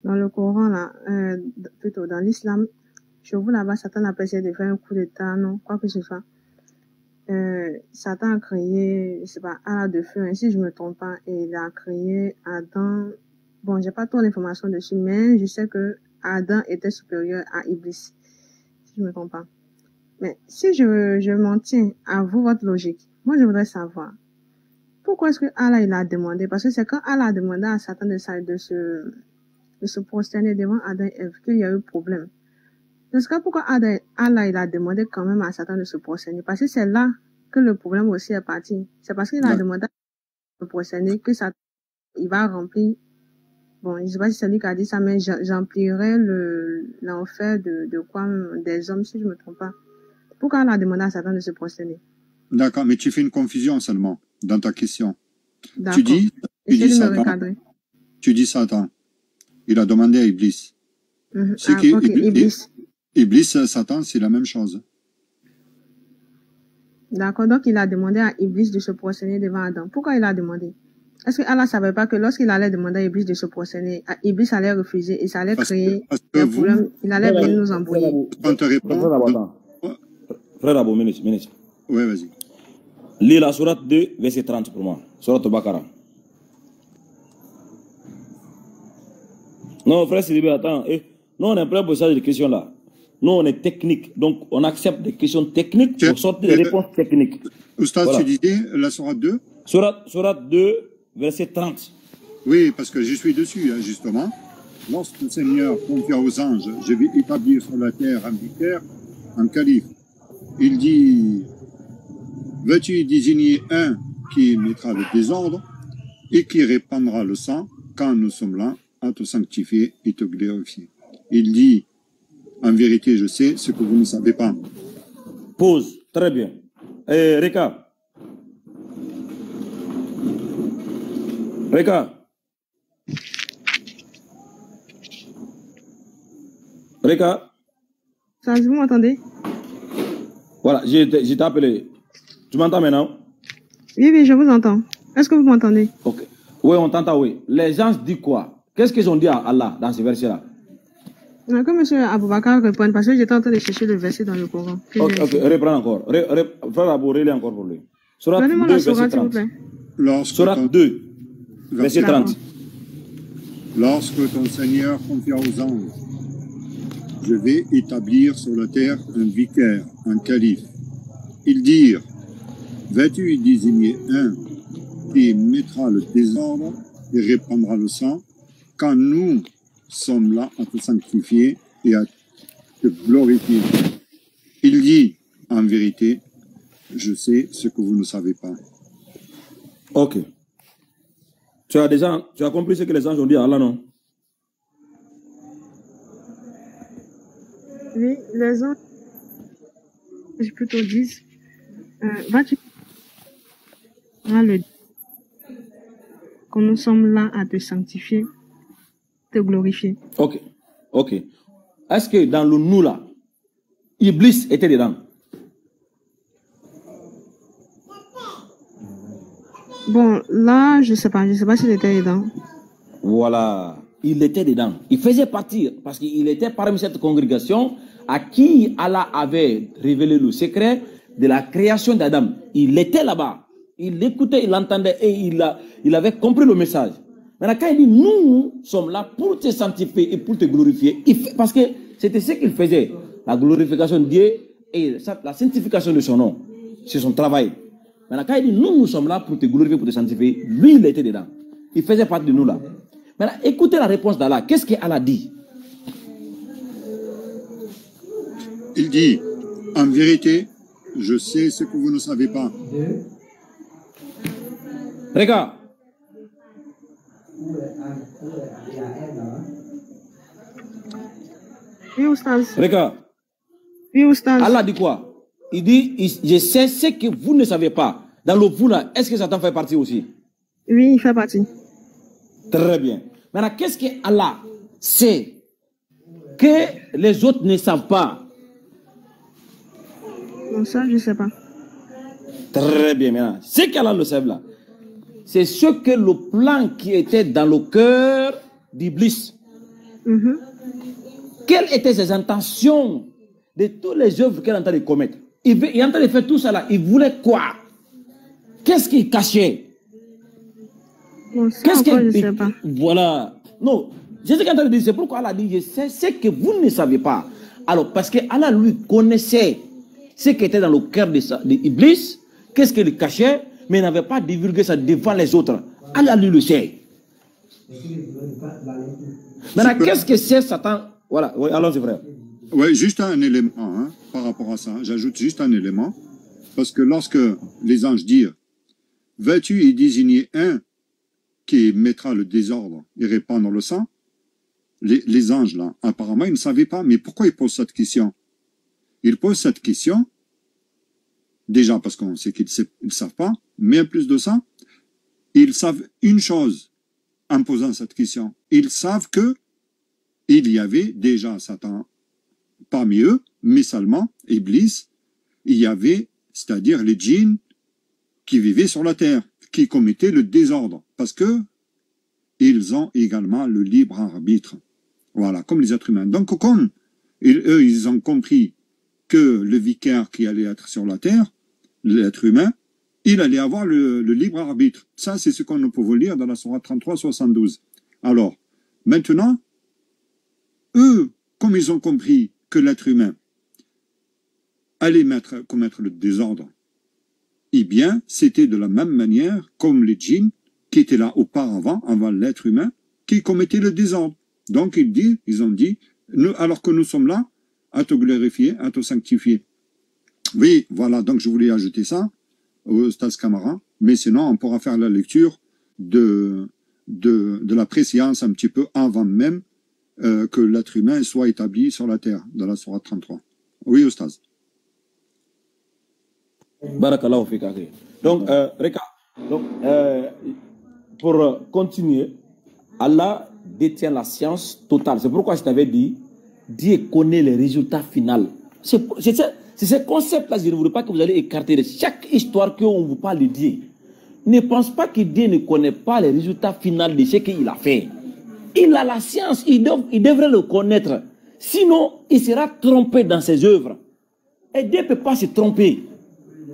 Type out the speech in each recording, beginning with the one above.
Dans le Coran, là, plutôt dans l'islam, chez vous là-bas, Satan a essayé de faire un coup d'état, non, quoi que ce soit. Satan a créé, je sais pas, Allah de feu, hein, si je me trompe pas, et il a créé Adam. Bon, j'ai pas trop d'informations dessus, mais je sais que Adam était supérieur à Iblis, si je me trompe pas. Mais si je m'en tiens à vous, votre logique, moi je voudrais savoir, pourquoi est-ce que Allah il a demandé? Parce que c'est quand Allah a demandé à Satan de se prosterner devant Adam et Ève qu'il y a eu problème. Dans ce cas, pourquoi Allah il a demandé quand même à Satan de se prosterner? Parce que c'est là que le problème aussi est parti. C'est parce qu'il a demandé à se prosterner que Satan il va remplir. Bon, je ne sais pas si c'est lui qui a dit ça, mais j'emplirai l'enfer de quoi? Des hommes, si je ne me trompe pas. Pourquoi Allah a demandé à Satan de se prosterner? D'accord, mais tu fais une confusion seulement dans ta question. Tu dis Satan. Tu dis Satan. Il a demandé à Iblis. Iblis, Satan, c'est la même chose. D'accord, donc il a demandé à Iblis de se prosterner devant Adam. Pourquoi il a demandé? Est-ce que Allah ne savait pas que lorsqu'il allait demander à Iblis de se prosterner, Iblis allait refuser et ça allait créer des problèmes? Il allait venir nous embrouiller. Quand tu réponds... Frère Abou, minute. Oui, vas-y. Lis la sourate 2, verset 30 pour moi. Sourate Bakara. Non, frère Sidibé, attends. Nous, on est prêt pour ça, des questions là. Nous, on est technique. Donc, on accepte des questions techniques pour sortir des réponses techniques. Oustaz, voilà. Tu disais la sourate 2 Sourate 2, verset 30. Oui, parce que je suis dessus, hein, justement. Lorsque le Seigneur confia aux anges, je vais établir sur la terre un vicaire, un calife. Il dit, veux-tu désigner un qui mettra le désordre et qui répandra le sang quand nous sommes là à te sanctifier et te glorifier. Il dit, en vérité, je sais ce que vous ne savez pas. Pause. Très bien. Reka. Ça, vous m'entendez? Voilà, je t'ai appelé. Tu m'entends maintenant? Oui, je vous entends. Est-ce que vous m'entendez? Ok. Oui, on t'entend, oui. Les gens disent quoi? Qu'est-ce qu'ils ont dit à Allah dans ce verset-là? Que M. Aboubakar réponde, parce que j'étais en train de chercher le verset dans le Coran. Ok, reprends encore. Frère Abou, relis encore pour lui. Sourate 2, verset 30. Sourate 2, verset 30. Lorsque ton Seigneur confia aux anges, je vais établir sur la terre un vicaire, un calife. Ils dirent, vas-tu désigner un qui mettra le désordre et répandra le sang, quand nous sommes là à te sanctifier et à te glorifier. Il dit, en vérité, je sais ce que vous ne savez pas. Ok. Tu as compris ce que les anges ont dit à Allah, non? Oui, les anges, je plutôt disent, vas-tu le quand nous sommes là à te sanctifier, te glorifier. Ok. Est-ce que dans le nous là, Iblis était dedans? Bon, là, je sais pas s'il était dedans. Voilà, il était dedans. Il faisait partie, parce qu'il était parmi cette congrégation à qui Allah avait révélé le secret de la création d'Adam. Il était là-bas. Il écoutait, il entendait et il avait compris le message. Maintenant, quand il dit, nous sommes là pour te sanctifier et pour te glorifier, parce que c'était ce qu'il faisait. La glorification de Dieu et la sanctification de son nom. C'est son travail. Maintenant, quand il dit, nous sommes là pour te glorifier, pour te sanctifier, lui, il était dedans. Il faisait partie de nous là. Maintenant, écoutez la réponse d'Allah. Qu'est-ce qu'Allah dit? Il dit, en vérité, je sais ce que vous ne savez pas. Regarde. Oui, Oustaz. Regarde. Oui, Oustaz. Allah dit quoi? Il dit, je sais ce que vous ne savez pas. Dans le vous là, est-ce que Satan fait partie aussi? Oui, il fait partie. Très bien. Maintenant, qu'est-ce que Allah sait que les autres ne savent pas? Non, ça, je ne sais pas. Très bien, maintenant. Ce qu'Allah le sait là, c'est ce que le plan qui était dans le cœur d'Iblis. Quelles étaient ses intentions de toutes les œuvres qu'elle est en train de commettre? Il est en train de faire tout ça là. Il voulait quoi? Qu'est-ce qu'il cachait? Bon, ça encore, je ne sais pas. Voilà. Non, je sais qu'elle a dit, c'est pourquoi Allah dit, je sais ce que vous ne savez pas. Alors, parce que Allah lui connaissait ce qui était dans le cœur d'Iblis, qu'est-ce qu'il cachait, mais il n'avait pas divulgué ça devant les autres. Allah lui le sait. Maintenant, qu'est-ce que c'est Satan? Voilà, oui, allons-y, frère. Oui, juste un élément hein, par rapport à ça. J'ajoute juste un élément. Parce que lorsque les anges disent, vas-tu y désigner un qui mettra le désordre et répandre le sang? Les anges, là, apparemment, ils ne savaient pas. Mais pourquoi ils posent cette question? Ils posent cette question, déjà parce qu'on sait qu'ils ne savent pas, mais en plus de ça, ils savent une chose en posant cette question. Ils savent que il y avait déjà Satan parmi eux, mais seulement Iblis, il y avait, c'est-à-dire les djinns qui vivaient sur la terre, qui commettaient le désordre, parce que ils ont également le libre arbitre. Voilà, comme les êtres humains. Donc, comme eux, ils ont compris que le vicaire qui allait être sur la terre, l'être humain, il allait avoir le libre arbitre. Ça, c'est ce qu'on peut lire dans la sourate 33-72. Alors, maintenant, eux, comme ils ont compris que l'être humain allait commettre le désordre, eh bien, c'était de la même manière comme les djinns qui étaient là auparavant, avant l'être humain, qui commettaient le désordre. Donc, ils ont dit, nous, alors que nous sommes là, à te glorifier, à te sanctifier. Oui, voilà, donc je voulais ajouter ça au Stade Camara, mais sinon, on pourra faire la lecture de la préscience un petit peu avant même que l'être humain soit établi sur la terre, dans la sourate 33. Oui, Oustaz. Barakallahu fika. Donc, Reka, pour continuer, Allah détient la science totale. C'est pourquoi je t'avais dit, Dieu connaît les résultats finaux. C'est ce concept-là, je ne voudrais pas que vous allez écarter de chaque histoire qu'on vous parle de Dieu. Ne pense pas que Dieu ne connaît pas les résultats finaux de ce qu'il a fait. Il a la science, il devrait le connaître. Sinon, il sera trompé dans ses œuvres. Et Dieu ne peut pas se tromper.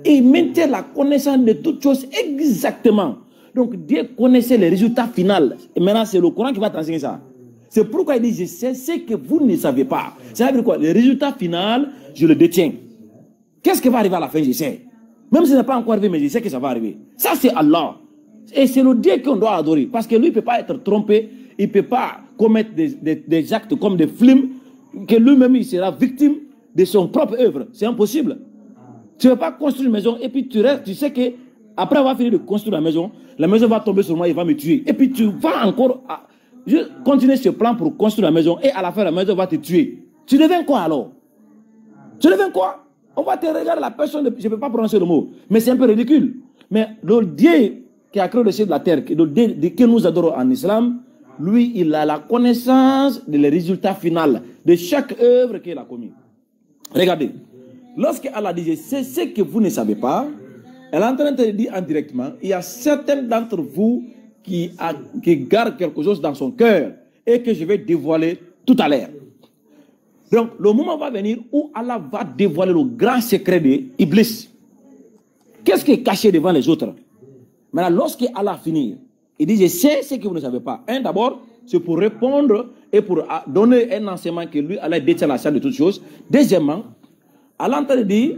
Il maintient la connaissance de toutes choses exactement. Donc Dieu connaissait les résultats finaux. Et maintenant, c'est le Coran qui va t'enseigner ça. C'est pourquoi il dit, je sais ce que vous ne savez pas. Ça veut dire quoi? Les résultats finaux, je le détiens. Qu'est-ce qui va arriver à la fin? Je sais. Même si ce n'est pas encore arrivé, mais je sais que ça va arriver. Ça, c'est Allah. Et c'est le Dieu qu'on doit adorer. Parce que lui, il ne peut pas être trompé. Il ne peut pas commettre des actes comme des films, que lui-même, il sera victime de son propre œuvre. C'est impossible. Tu ne veux pas construire une maison et puis tu restes, tu sais que après avoir fini de construire la maison va tomber sur moi, il va me tuer. Et puis tu vas encore continuer ce plan pour construire la maison et à la fin, la maison va te tuer. Tu deviens quoi alors? Tu deviens quoi? On va te regarder la personne, je ne peux pas prononcer le mot, mais c'est un peu ridicule. Mais le Dieu qui a créé le ciel de la terre, le Dieu que nous adorons en islam, lui, il a la connaissance des résultats finaux de chaque œuvre qu'il a commise. Regardez. Lorsque Allah dit, c'est ce que vous ne savez pas, elle est en train de dire indirectement, il y a certains d'entre vous qui gardent quelque chose dans son cœur et que je vais dévoiler tout à l'heure. Donc, le moment va venir où Allah va dévoiler le grand secret d'Iblis. Qu'est-ce qui est caché devant les autres? Maintenant, lorsque Allah finit, il dit, je sais ce que vous ne savez pas. D'abord, c'est pour répondre et pour donner un enseignement que lui, Allah détient la science de toutes choses. Deuxièmement, Allah entend dire,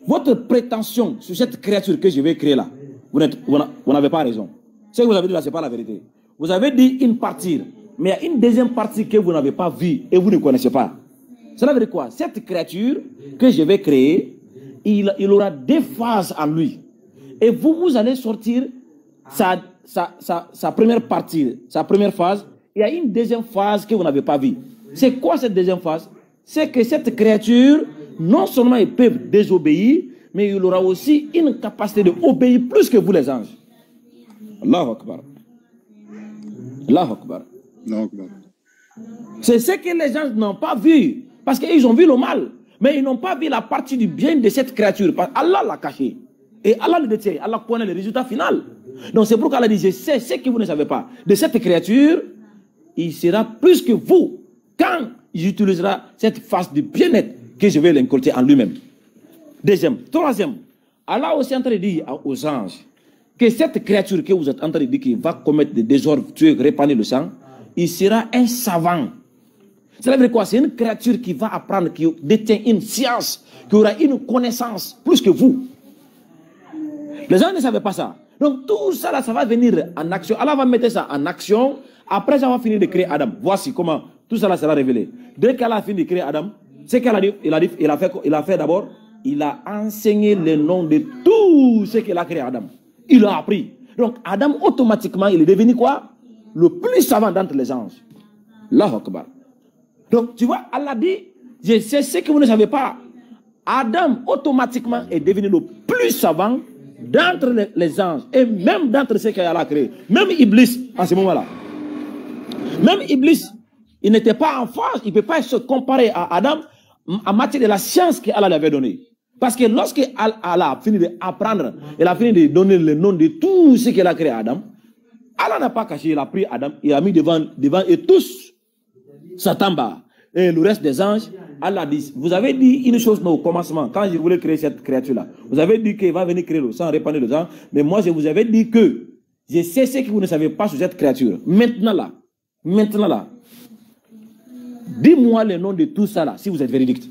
votre prétention sur cette créature que je vais créer là, vous n'avez pas raison. Ce que vous avez dit là, ce n'est pas la vérité. Vous avez dit une partie, mais il y a une deuxième partie que vous n'avez pas vue et vous ne connaissez pas. Cela veut dire quoi? Cette créature que je vais créer, il aura deux phases en lui. Et vous allez sortir sa première partie, sa première phase. Il y a une deuxième phase que vous n'avez pas vue. C'est quoi cette deuxième phase? C'est que cette créature, non seulement ils peuvent désobéir, mais il aura aussi une capacité d'obéir plus que vous les anges. Allahu Akbar. Allahu Akbar. Allahu Akbar. C'est ce que les gens n'ont pas vu. Parce qu'ils ont vu le mal. Mais ils n'ont pas vu la partie du bien de cette créature. Parce qu'Allah l'a caché. Et Allah le détient. Allah connaît le résultat final. Donc c'est pourquoi Allah dit, je sais ce que vous ne savez pas. De cette créature, il sera plus que vous quand il utilisera cette phase de bien-être que je vais l'inculquer en lui-même. Deuxième. Troisième, Allah aussi est en train de dire aux anges que cette créature que vous êtes en train de dire qu'il va commettre des désordres, tuer, répandre le sang, il sera un savant. Ça veut dire quoi? C'est une créature qui va apprendre, qui détient une science, qui aura une connaissance plus que vous. Les gens ne savaient pas ça. Donc tout ça, là, ça va venir en action. Allah va mettre ça en action. Après avoir fini de créer Adam. Voici comment tout ça là sera révélé. Dès qu'Allah a fini de créer Adam, c'est qu'Allah a fait d'abord, il a enseigné le nom de tout ce qu'il a créé Adam. Il a appris. Donc Adam, automatiquement, il est devenu quoi? Le plus savant d'entre les anges. Allahu Akbar. Donc tu vois, Allah dit, je sais ce que vous ne savez pas. Adam, automatiquement, est devenu le plus savant d'entre les anges. Et même d'entre ceux qu'Allah a créé. Même Iblis, en ce moment-là. Même Iblis, il n'était pas en phase, il ne peut pas se comparer à Adam en matière de la science qu'Allah lui avait donnée. Parce que lorsque Allah a fini d'apprendre, il a fini de donner le nom de tout ce qu'il a créé à Adam, Allah n'a pas caché, il a pris Adam, il a mis devant et tous Satamba et le reste des anges. Allah dit, vous avez dit une chose au commencement, quand je voulais créer cette créature-là. Vous avez dit qu'il va venir créer le sang, répandre le sang, mais moi je vous avais dit que je sais ce que vous ne savez pas sur cette créature. Maintenant là, dis-moi le nom de tout ça là, si vous êtes véridique.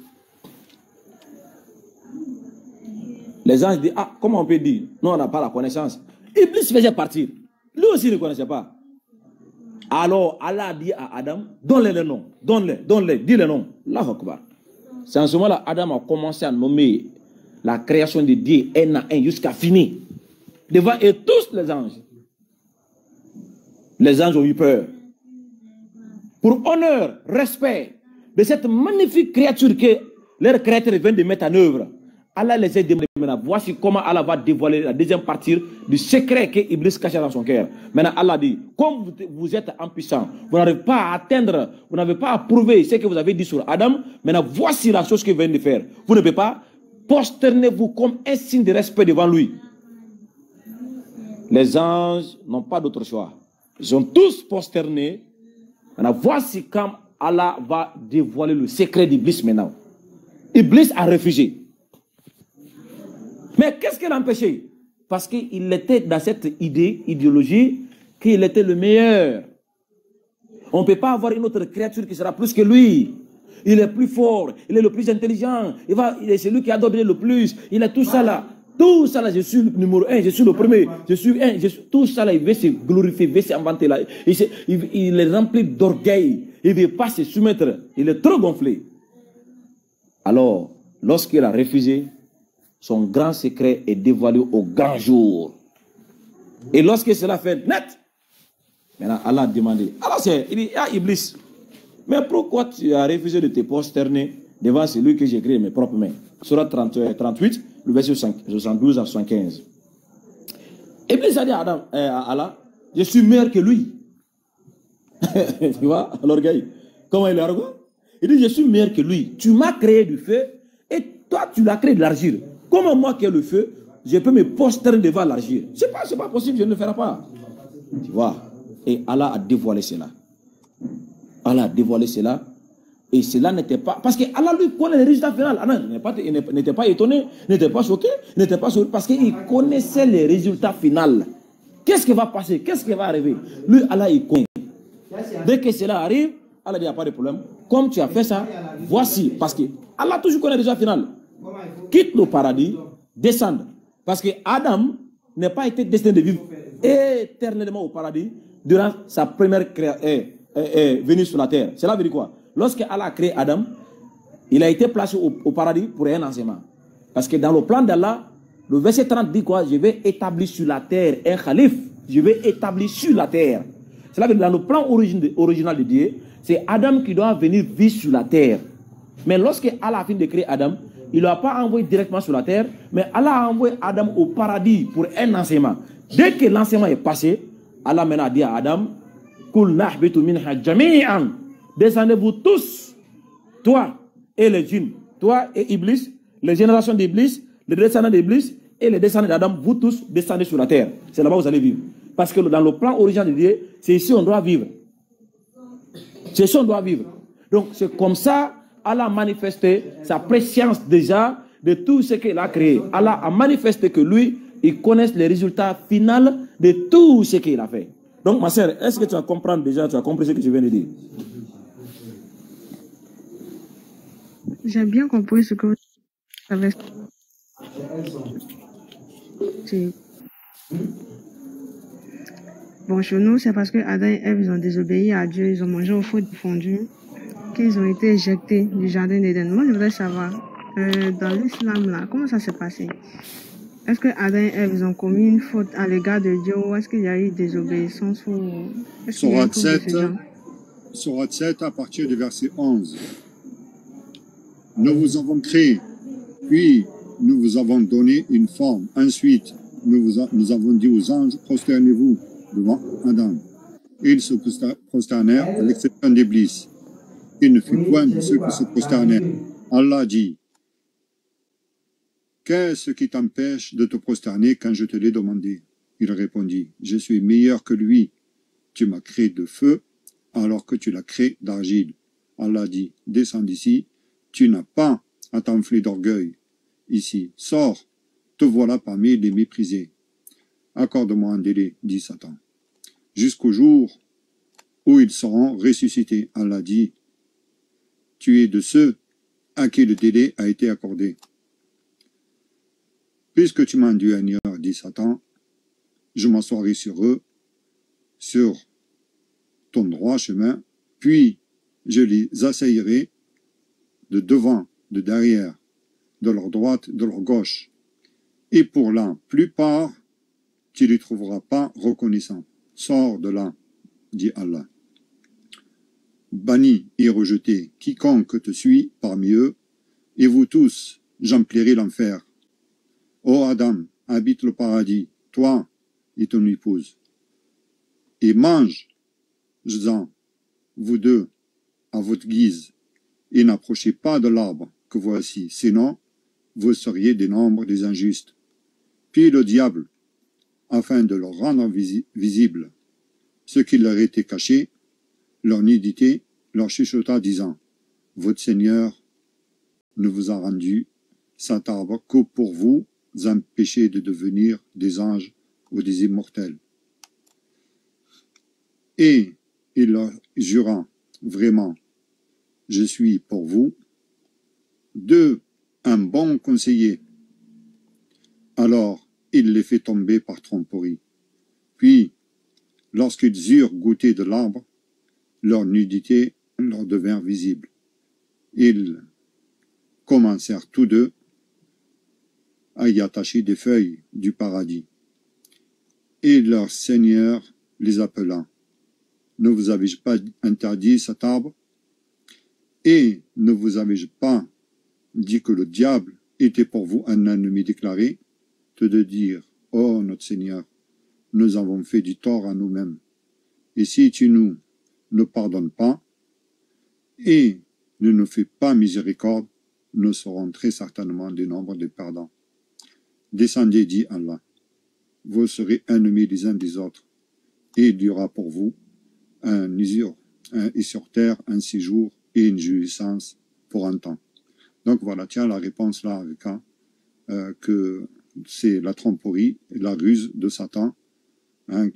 Les anges disent, ah, comment on peut dire? Non, on n'a pas la connaissance. Iblis faisait partir. Lui aussi ne connaissait pas. Alors, Allah dit à Adam, donne-le le nom. Donne-le, dis le nom. Allahu Akbar. C'est en ce moment-là, Adam a commencé à nommer la création de Dieu un à un jusqu'à finir. Devant et tous les anges. Les anges ont eu peur. Pour honneur, respect de cette magnifique créature que leur créateur vient de mettre en œuvre, Allah les a demandé maintenant. Voici comment Allah va dévoiler la deuxième partie du secret que Iblis cachait dans son cœur. Maintenant, Allah dit, comme vous êtes impuissant, vous n'arrivez pas à atteindre, vous n'avez pas à prouver ce que vous avez dit sur Adam. Maintenant, voici la chose qu'il vient de faire. Vous ne pouvez pas, prosternez-vous comme un signe de respect devant lui. Les anges n'ont pas d'autre choix. Ils ont tous prosterné. Maintenant, voici quand Allah va dévoiler le secret d'Iblis maintenant. Iblis a refusé. Mais qu'est-ce qui l'a empêché? Parce qu'il était dans cette idéologie qu'il était le meilleur. On ne peut pas avoir une autre créature qui sera plus que lui. Il est plus fort, il est le plus intelligent, il est celui qui a donné le plus, il a tout ça là. Tout ça là, je suis le numéro 1, je suis le premier, tout ça là, il veut se glorifier, il veut s'inventer là. Il est rempli d'orgueil, il ne veut pas se soumettre, il est trop gonflé. Alors, lorsqu'il a refusé, son grand secret est dévoilé au grand jour. Et lorsque cela fait net, maintenant Allah a demandé. Alors il dit, ah Iblis, mais pourquoi tu as refusé de te prosterner devant celui que j'ai créé mes propres mains? Surat 38, le verset 72 à 75. Iblis a dit à Allah, je suis meilleur que lui. Tu vois, l'orgueil. Comment il est arrogant? Il dit, je suis meilleur que lui. Tu m'as créé du feu et toi tu l'as créé de l'argile. Comment moi qui ai le feu, je peux me prosterner devant l'argile? C'est pas possible, je ne le ferai pas. Tu vois? Et Allah a dévoilé cela. Allah a dévoilé cela. Et cela n'était pas... Parce que Allah lui connaît le résultat final. Allah n'était pas étonné, n'était pas choqué, n'était pas surpris. Parce qu'il connaissait les résultats finaux. Qu'est-ce qui va passer? Qu'est-ce qui va arriver? Lui, Allah, il connaît. Dès que cela arrive, Allah dit, il n'y a pas de problème. Comme tu as fait ça, voici. Parce que Allah toujours connaît le résultat final. Quitte le paradis, descendre. Parce que Adam n'a pas été destiné de vivre éternellement au paradis durant sa première venue sur la terre. Cela veut dire quoi? Lorsque Allah a créé Adam, il a été placé au paradis pour un enseignement. Parce que dans le plan d'Allah, le verset 30 dit quoi? Je vais établir sur la terre un calife. Je vais établir sur la terre. Cela veut dire dans le plan original de Dieu, c'est Adam qui doit venir vivre sur la terre. Mais lorsque Allah a fini de créer Adam, il ne l'a pas envoyé directement sur la terre, mais Allah a envoyé Adam au paradis pour un enseignement. Dès que l'enseignement est passé, Allah maintenant a dit à Adam, Kul nahbitu minha jami'an. Descendez-vous tous, toi et les djinns, toi et Iblis, les générations d'Iblis, les descendants d'Iblis et les descendants d'Adam, vous tous descendez sur la terre. C'est là-bas que vous allez vivre. Parce que dans le plan original de Dieu, c'est ici on doit vivre. C'est ce qu'on doit vivre. Donc, c'est comme ça, Allah a manifesté sa préscience déjà de tout ce qu'il a créé. Allah a manifesté que lui, il connaît les résultats finaux de tout ce qu'il a fait. Donc, ma sœur, est-ce que tu vas comprendre déjà, tu as compris ce que je viens de dire? J'ai bien compris ce que vous avez dit. Bon, chez nous, c'est parce que Adam et Ève, ils ont désobéi à Dieu, ils ont mangé au fruit défendu, qu'ils ont été éjectés du jardin d'Éden. Moi, je voudrais savoir, dans l'islam, là, comment ça s'est passé? Est-ce que Adam et Ève, ils ont commis une faute à l'égard de Dieu, ou est-ce qu'il y a eu désobéissance, ou est-ce qu'il y a eu un truc de ce genre? Sourate 7, à partir du verset 11. Nous vous avons créé, puis nous vous avons donné une forme. Ensuite, nous avons dit aux anges, prosternez-vous devant Adam. Ils se prosternèrent à l'exception d'Iblis. Il ne fut point de ceux qui se prosternèrent. Allah dit, qu'est-ce qui t'empêche de te prosterner quand je te l'ai demandé? Il répondit, je suis meilleur que lui. Tu m'as créé de feu alors que tu l'as créé d'argile. Allah dit, descends d'ici. Tu n'as pas à t'enfler d'orgueil. Ici, sors, te voilà parmi les méprisés. Accorde-moi un délai, dit Satan, jusqu'au jour où ils seront ressuscités. Allah dit, tu es de ceux à qui le délai a été accordé. Puisque tu m'as induit à une erreur, dit Satan, je m'assoirai sur eux, sur ton droit chemin, puis je les assaillerai de devant, de derrière, de leur droite, de leur gauche. Et pour la plupart, tu ne les trouveras pas reconnaissants. Sors de là, dit Allah. Banni et rejeté quiconque te suit parmi eux, et vous tous, j'emplirai l'enfer. Ô Adam, habite le paradis, toi et ton épouse, et mange-en, vous deux, à votre guise, et n'approchez pas de l'arbre que voici, sinon vous seriez des nombres des injustes. Puis le diable, afin de leur rendre visible ce qui leur était caché, leur nudité, leur chuchota disant, votre Seigneur ne vous a rendu cet arbre que pour vous empêcher de devenir des anges ou des immortels. Et il leur jura, vraiment, je suis pour vous un bon conseiller. Alors il les fait tomber par tromperie. Puis, lorsqu'ils eurent goûté de l'arbre, leur nudité leur devint visible. Ils commencèrent tous deux à y attacher des feuilles du paradis. Et leur Seigneur les appela. Ne vous avais-je pas interdit cet arbre? Et ne vous avais-je pas dit que le diable était pour vous un ennemi déclaré? De dire, ô notre Seigneur, nous avons fait du tort à nous-mêmes. Et si tu nous ne pardonnes pas et ne nous fais pas miséricorde, nous serons très certainement du nombre des perdants. Descendez, dit Allah, vous serez ennemis les uns des autres, et il y aura pour vous et sur terre un séjour et une jouissance pour un temps. Donc voilà, tiens la réponse là avec que c'est la tromperie, la ruse de Satan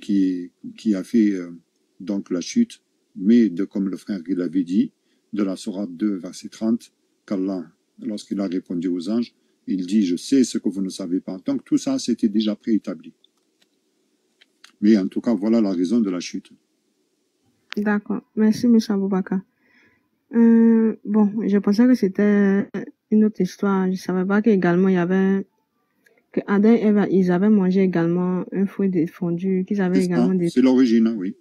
qui a fait donc la chute, mais comme le frère il avait dit, de la sourate 2, verset 30, qu'Allah, lorsqu'il a répondu aux anges, il dit, je sais ce que vous ne savez pas. Donc tout ça, c'était déjà préétabli. Mais en tout cas, voilà la raison de la chute. D'accord. Merci, M. Aboubakar. Bon, je pensais que c'était une autre histoire. Je ne savais pas qu'également il y avait que Adam et Ève, ils avaient mangé également un fruit défendu, qu'ils avaient également des... C'est l'origine, oui.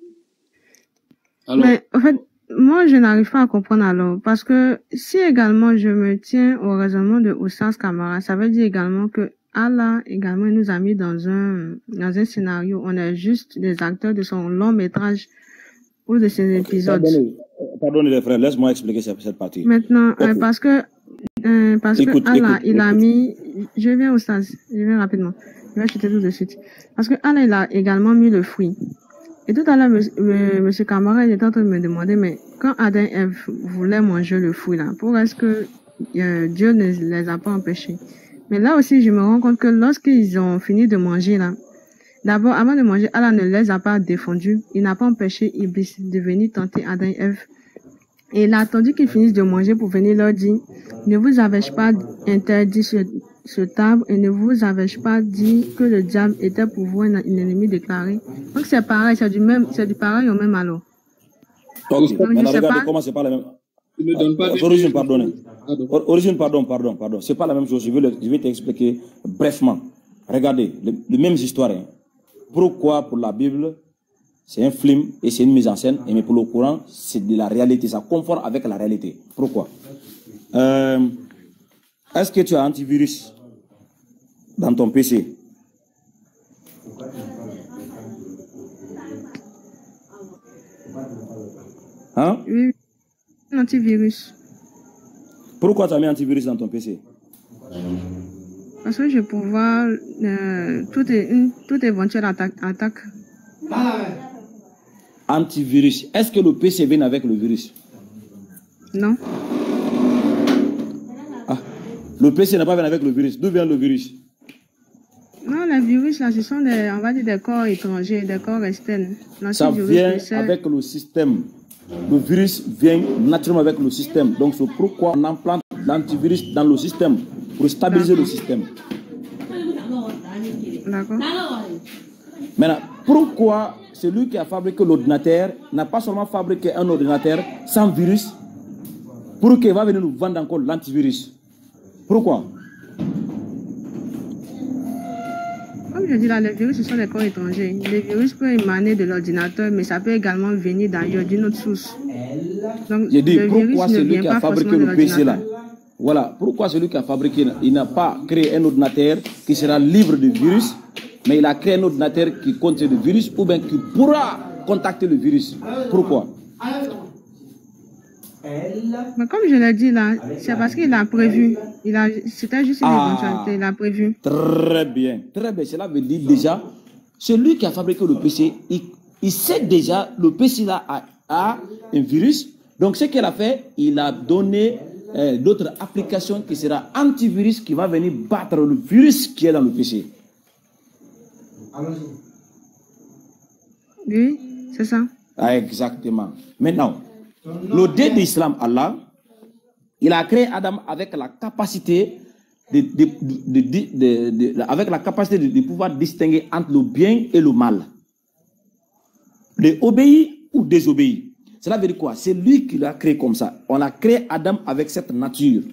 Alors, Mais en fait, moi, je n'arrive pas à comprendre alors, parce que si également je me tiens au raisonnement de Oussas Kamara, ça veut dire également que Allah également nous a mis dans un scénario, on est juste des acteurs de son long métrage ou de ses épisodes. Pardonnez les frères, laisse-moi expliquer cette partie. Maintenant, Okay. parce que Allah, il a mis, je viens Oussas, je viens rapidement, je vais chuter tout de suite, parce que Allah, il a également mis le fruit. Et tout à l'heure, monsieur Camarade était en train de me demander, mais quand Adam et Ève voulaient manger le fruit là, pourquoi est-ce que Dieu ne les a pas empêchés? Mais là aussi, je me rends compte que lorsqu'ils ont fini de manger là, d'abord, avant de manger, Allah ne les a pas défendus. Il n'a pas empêché Iblis de venir tenter Adam et Ève. Et il a attendu qu'ils finissent de manger pour venir leur dire, ne vous avais-je pas interdit ce arbre et ne vous avais-je pas dit que le diable était pour vous un ennemi déclaré? Donc c'est pareil, c'est du pareil au même alors. Ok, Donc, maintenant je sais regarde pas. comment c'est pas la même. Il ne donne pas Origine, pardonnez. Origine, pardon. C'est pas la même chose. Je vais t'expliquer brièvement. Regardez, les mêmes histoires. Hein. Pourquoi pour la Bible, c'est un film et c'est une mise en scène, mais pour le Coran, c'est de la réalité. Ça conforme avec la réalité. Pourquoi? Est-ce que tu as antivirus dans ton PC? Hein? Oui, un antivirus. Pourquoi tu as mis antivirus dans ton PC? Parce que je peux voir toute éventuelle attaque. Antivirus. Est-ce que le PC vient avec le virus? Non. Ah, le PC n'a pas venu avec le virus. D'où vient le virus? Non, les virus là, ce sont on va dire des corps étrangers, des corps externes. Ça vient avec le système. Le virus vient naturellement avec le système. Donc c'est pourquoi on implante l'antivirus dans le système pour stabiliser le système. D'accord. Maintenant, pourquoi celui qui a fabriqué l'ordinateur n'a pas seulement fabriqué un ordinateur sans virus pour qu'il va venir nous vendre encore l'antivirus? Pourquoi? Comme je dis là, les virus, ce sont des corps étrangers. Les virus peuvent émaner de l'ordinateur, mais ça peut également venir d'ailleurs, d'une autre source. Donc, j'ai dit, le pourquoi virus celui qui a fabriqué le PC là, voilà, pourquoi celui qui a fabriqué, il n'a pas créé un ordinateur qui sera libre de virus, mais il a créé un ordinateur qui contient le virus ou bien qui pourra contacter le virus. Pourquoi? Mais comme je l'ai dit là, c'est parce qu'il a prévu. C'était juste une éventualité, il a prévu. Très bien, très bien. Cela veut dire déjà, celui qui a fabriqué le PC, il sait déjà, le PC là a un virus. Donc ce qu'il a fait, il a donné d'autres applications qui sera antivirus qui va venir battre le virus qui est dans le PC. Oui, c'est ça. Ah, exactement. Maintenant, le Dieu d'Islam, Allah, il a créé Adam avec la capacité de pouvoir distinguer entre le bien et le mal. De obéir ou désobéir. Cela veut dire quoi? C'est lui qui l'a créé comme ça. On a créé Adam avec cette nature.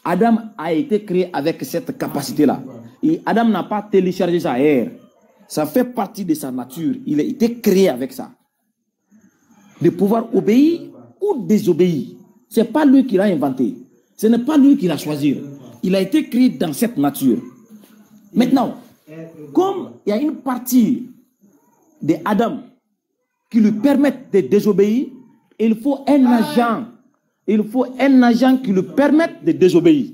Adam a été créé avec cette capacité-là. Et Adam n'a pas téléchargé sa air. Ça fait partie de sa nature. Il a été créé avec ça. De pouvoir obéir ou désobéir. Ce n'est pas lui qui l'a inventé. Ce n'est pas lui qui l'a choisi. Il a été créé dans cette nature. Maintenant, comme il y a une partie d'Adam qui lui permettent de désobéir, il faut un agent. Il faut un agent qui lui permette de désobéir.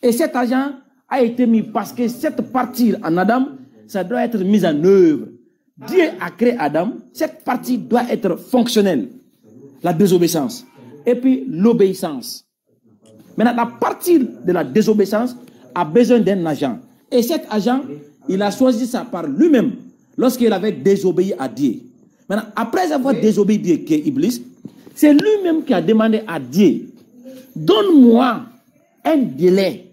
Et cet agent a été mis parce que cette partie en Adam, ça doit être mis en œuvre. Dieu a créé Adam, cette partie doit être fonctionnelle. La désobéissance. Et puis l'obéissance. Maintenant, la partie de la désobéissance a besoin d'un agent. Et cet agent, il a choisi ça par lui-même lorsqu'il avait désobéi à Dieu. Maintenant, après avoir désobéi à Dieu, qui est Iblis, c'est lui-même qui a demandé à Dieu, donne-moi un délai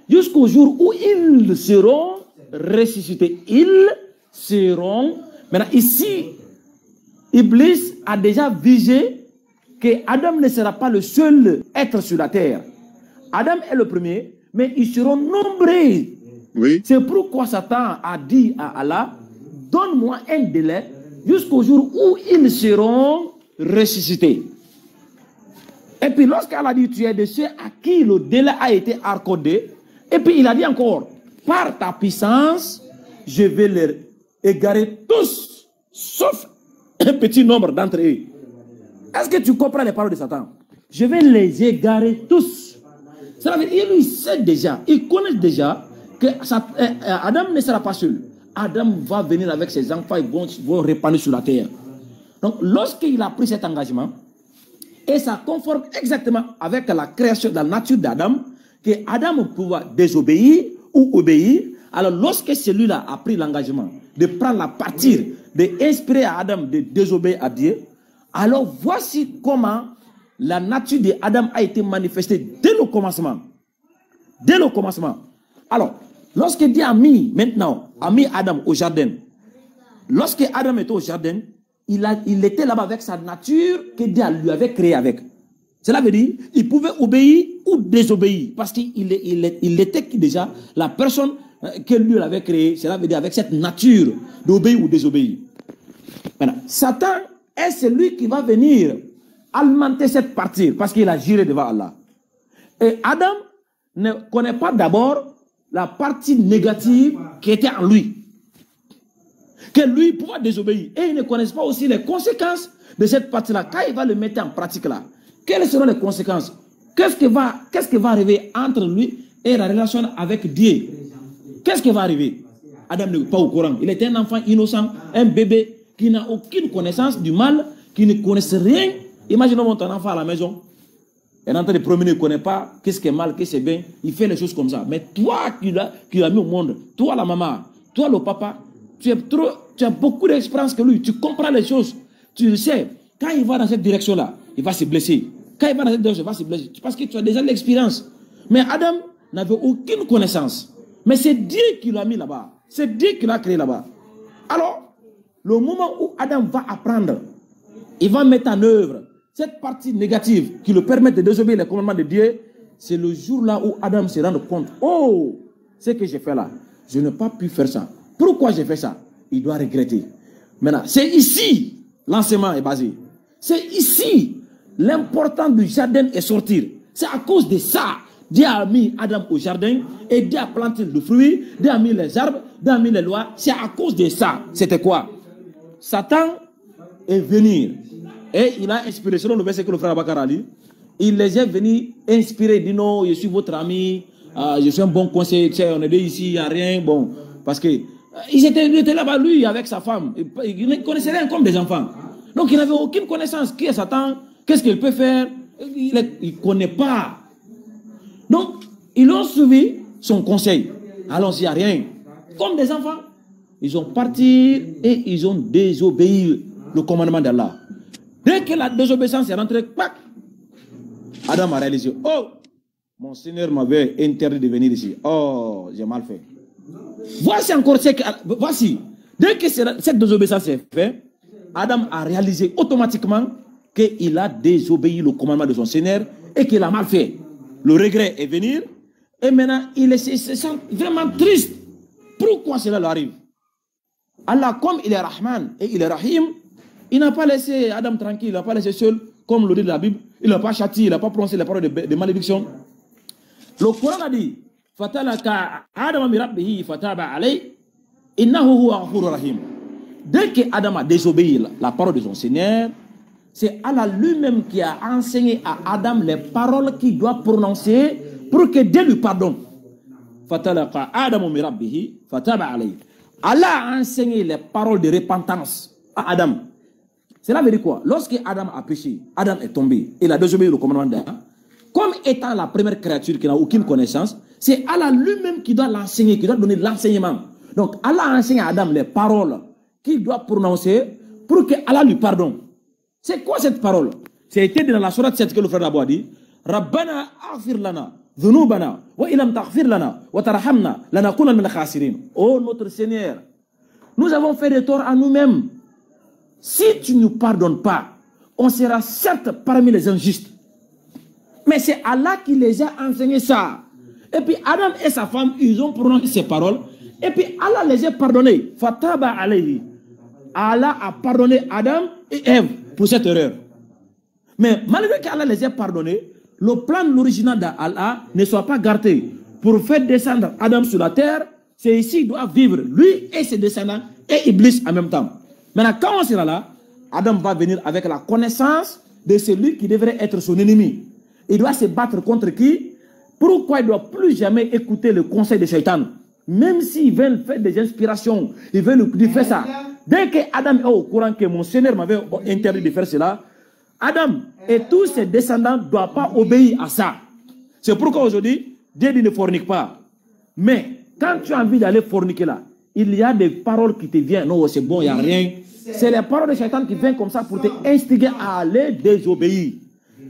jusqu'au jour où ils seront ressuscités. Ils seront... Maintenant, ici, Iblis a déjà visé que Adam ne sera pas le seul être sur la terre. Adam est le premier, mais ils seront nombreux. Oui. C'est pourquoi Satan a dit à Allah, donne-moi un délai jusqu'au jour où ils seront ressuscités. Et puis lorsqu'Allah a dit, tu es de ceux à qui le délai a été accordé, et puis il a dit encore, par ta puissance, je vais les égarer tous, sauf un petit nombre d'entre eux. Est-ce que tu comprends les paroles de Satan? Je vais les égarer tous. Cela veut dire, il sait déjà, il connaît déjà que Adam ne sera pas seul. Adam va venir avec ses enfants, ils vont répandre sur la terre. Donc, lorsqu'il a pris cet engagement, et ça conforme exactement avec la création de la nature d'Adam, que Adam pouvait désobéir ou obéir. Alors, lorsque celui-là a pris l'engagement de prendre la partie, d'inspirer à Adam de désobéir à Dieu, alors voici comment la nature d'Adam a été manifestée dès le commencement. Dès le commencement. Alors, lorsque Dieu a mis Adam au jardin, lorsque Adam était au jardin, il était là-bas avec sa nature que Dieu lui avait créée avec. Cela veut dire qu'il pouvait obéir ou désobéir parce qu'il était déjà la personne que lui avait créée. Cela veut dire avec cette nature d'obéir ou désobéir. Maintenant, Satan est celui qui va venir alimenter cette partie parce qu'il a juré devant Allah. Et Adam ne connaît pas d'abord la partie négative qui était en lui. Que lui pourra désobéir. Et il ne connaît pas aussi les conséquences de cette partie-là. Quand il va le mettre en pratique là, quelles seront les conséquences? Qu'est-ce qui va arriver entre lui et la relation avec Dieu? Qu'est-ce qui va arriver? Adam n'est pas au courant. Il était un enfant innocent, un bébé qui n'a aucune connaissance du mal, qui ne connaît rien. Imaginons ton enfant à la maison. Il est en train de promener, il ne connaît pas qu'est-ce qui est mal, qu'est-ce qui est bien. Il fait les choses comme ça. Mais toi qui l'as mis au monde, toi la maman, toi le papa, tu as beaucoup d'expérience que lui. Tu comprends les choses. Tu le sais. Quand il va dans cette direction-là, il va se blesser. Quand il va dans cette direction, il va se blesser. Parce que tu as déjà l'expérience. Mais Adam n'avait aucune connaissance. Mais c'est Dieu qui l'a mis là-bas. C'est Dieu qui l'a créé là-bas. Alors, le moment où Adam va apprendre, il va mettre en œuvre cette partie négative qui le permet de désobéir les commandements de Dieu, c'est le jour-là où Adam se rend compte, oh, ce que j'ai fait là, je n'ai pas pu faire ça. Pourquoi j'ai fait ça? Il doit regretter. Maintenant, c'est ici l'enseignement est basé. C'est ici l'important du jardin est sortir. C'est à cause de ça. Dieu a mis Adam au jardin et Dieu a planté le fruit, Dieu a mis les arbres, Dieu a mis les lois. C'est à cause de ça. C'était quoi? Satan est venu et il a inspiré, selon le verset que le frère Abakar a lu, il les est venu inspirer, il dit non, je suis votre ami, je suis un bon conseiller, on est deux ici, il n'y a rien, bon, parce que il était là-bas, lui, avec sa femme, il ne connaissait rien comme des enfants. Donc il n'avait aucune connaissance. Qui est Satan? Qu'est-ce qu'il peut faire? Il ne connaît pas. Donc, ils ont suivi son conseil. Allons-y, il n'y a rien. Comme des enfants. Ils ont parti et ils ont désobéi le commandement d'Allah. Dès que la désobéissance est rentrée, pac, Adam a réalisé, oh, mon Seigneur m'avait interdit de venir ici. Oh, j'ai mal fait. Voici encore ce que... Voici. Dès que cette désobéissance est faite, Adam a réalisé automatiquement qu'il a désobéi le commandement de son Seigneur et qu'il a mal fait. Le regret est venu et maintenant il se sent vraiment triste. Pourquoi cela lui arrive? Allah, comme il est Rahman et il est Rahim, il n'a pas laissé Adam tranquille, il n'a pas laissé seul, comme le dit la Bible, il n'a pas châtié, il n'a pas prononcé les paroles de malédiction. Le Coran a dit, Fatalaka Adam mi rabbihi fataba alayhi, innahu huwa ghafurur rahim. Dès que Adam a désobéi la parole de son Seigneur, c'est Allah lui-même qui a enseigné à Adam les paroles qu'il doit prononcer pour que Dieu lui pardonne. Fatalaqa Adam min rabbihi fataba alayhi. Allah a enseigné les paroles de repentance à Adam. Cela veut dire quoi? Lorsque Adam a péché, Adam est tombé, il a désobéi le commandement d'Allah. Comme étant la première créature qui n'a aucune connaissance, c'est Allah lui-même qui doit l'enseigner, qui doit donner l'enseignement. Donc Allah a enseigné à Adam les paroles qu'il doit prononcer pour que Allah lui pardonne. C'est quoi cette parole? C'était dans la sourate 7 que le frère Abou a dit, Rabbana aghfir lana dhunubana wa ilam taghfir lana wa tarhamna lanakuna min khasirin. Oh notre Seigneur, nous avons fait des torts à nous-mêmes. Si tu ne nous pardonnes pas, on sera certes parmi les injustes. Mais c'est Allah qui les a enseigné ça. Et puis Adam et sa femme, ils ont prononcé ces paroles. Et puis Allah les a pardonnés. Fataba alayhi. Allah a pardonné Adam et Ève pour cette erreur. Mais malgré qu'Allah les ait pardonnés, le plan original d'Allah ne soit pas gardé. Pour faire descendre Adam sur la terre, c'est ici qu'il doit vivre, lui et ses descendants, et Iblis en même temps. Maintenant, quand on sera là, Adam va venir avec la connaissance de celui qui devrait être son ennemi. Il doit se battre contre qui? Pourquoi il ne doit plus jamais écouter le conseil de Shaitan? même s'ils veulent faire des inspirations, ils veulent faire ça. Dès que Adam est au courant que mon Seigneur m'avait interdit de faire cela, Adam et tous ses descendants ne doivent pas obéir à ça. C'est pourquoi aujourd'hui, Dieu dit ne fornique pas. Mais quand tu as envie d'aller forniquer là, il y a des paroles qui te viennent. Non, c'est bon, il n'y a rien. C'est les paroles de Satan qui viennent comme ça pour te instiguer à aller désobéir.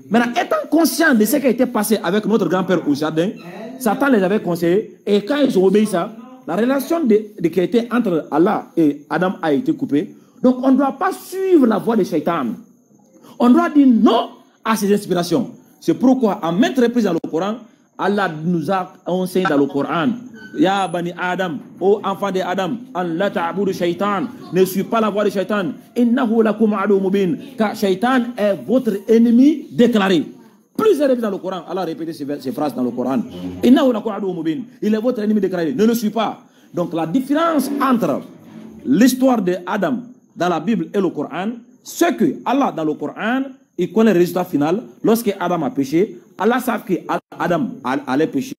Maintenant, étant conscient de ce qui a été passé avec notre grand-père au jardin, Satan les avait conseillés. Et quand ils ont obéi ça, la relation qui a été entre Allah et Adam a été coupée. Donc, on ne doit pas suivre la voie de Satan. On doit dire non à ses inspirations. C'est pourquoi, à maintes reprises dans le Coran, Allah nous a enseigné dans le Coran, Ya bani Adam, ô enfant de Adam, Allah ta'budu shaitan, ne suis pas la voie de shaitan, innahu lakum adu mubin, car shaitan est votre ennemi déclaré. Plusieurs reprises dans le Coran, Allah a répété ces phrases dans le Coran. Innahu lakum adu mubin, il est votre ennemi déclaré, ne le suis pas. Donc la différence entre l'histoire de Adam dans la Bible et le Coran, c'est que Allah dans le Coran, il connaît le résultat final. Lorsque Adam a péché, Allah savait que Adam allait pécher.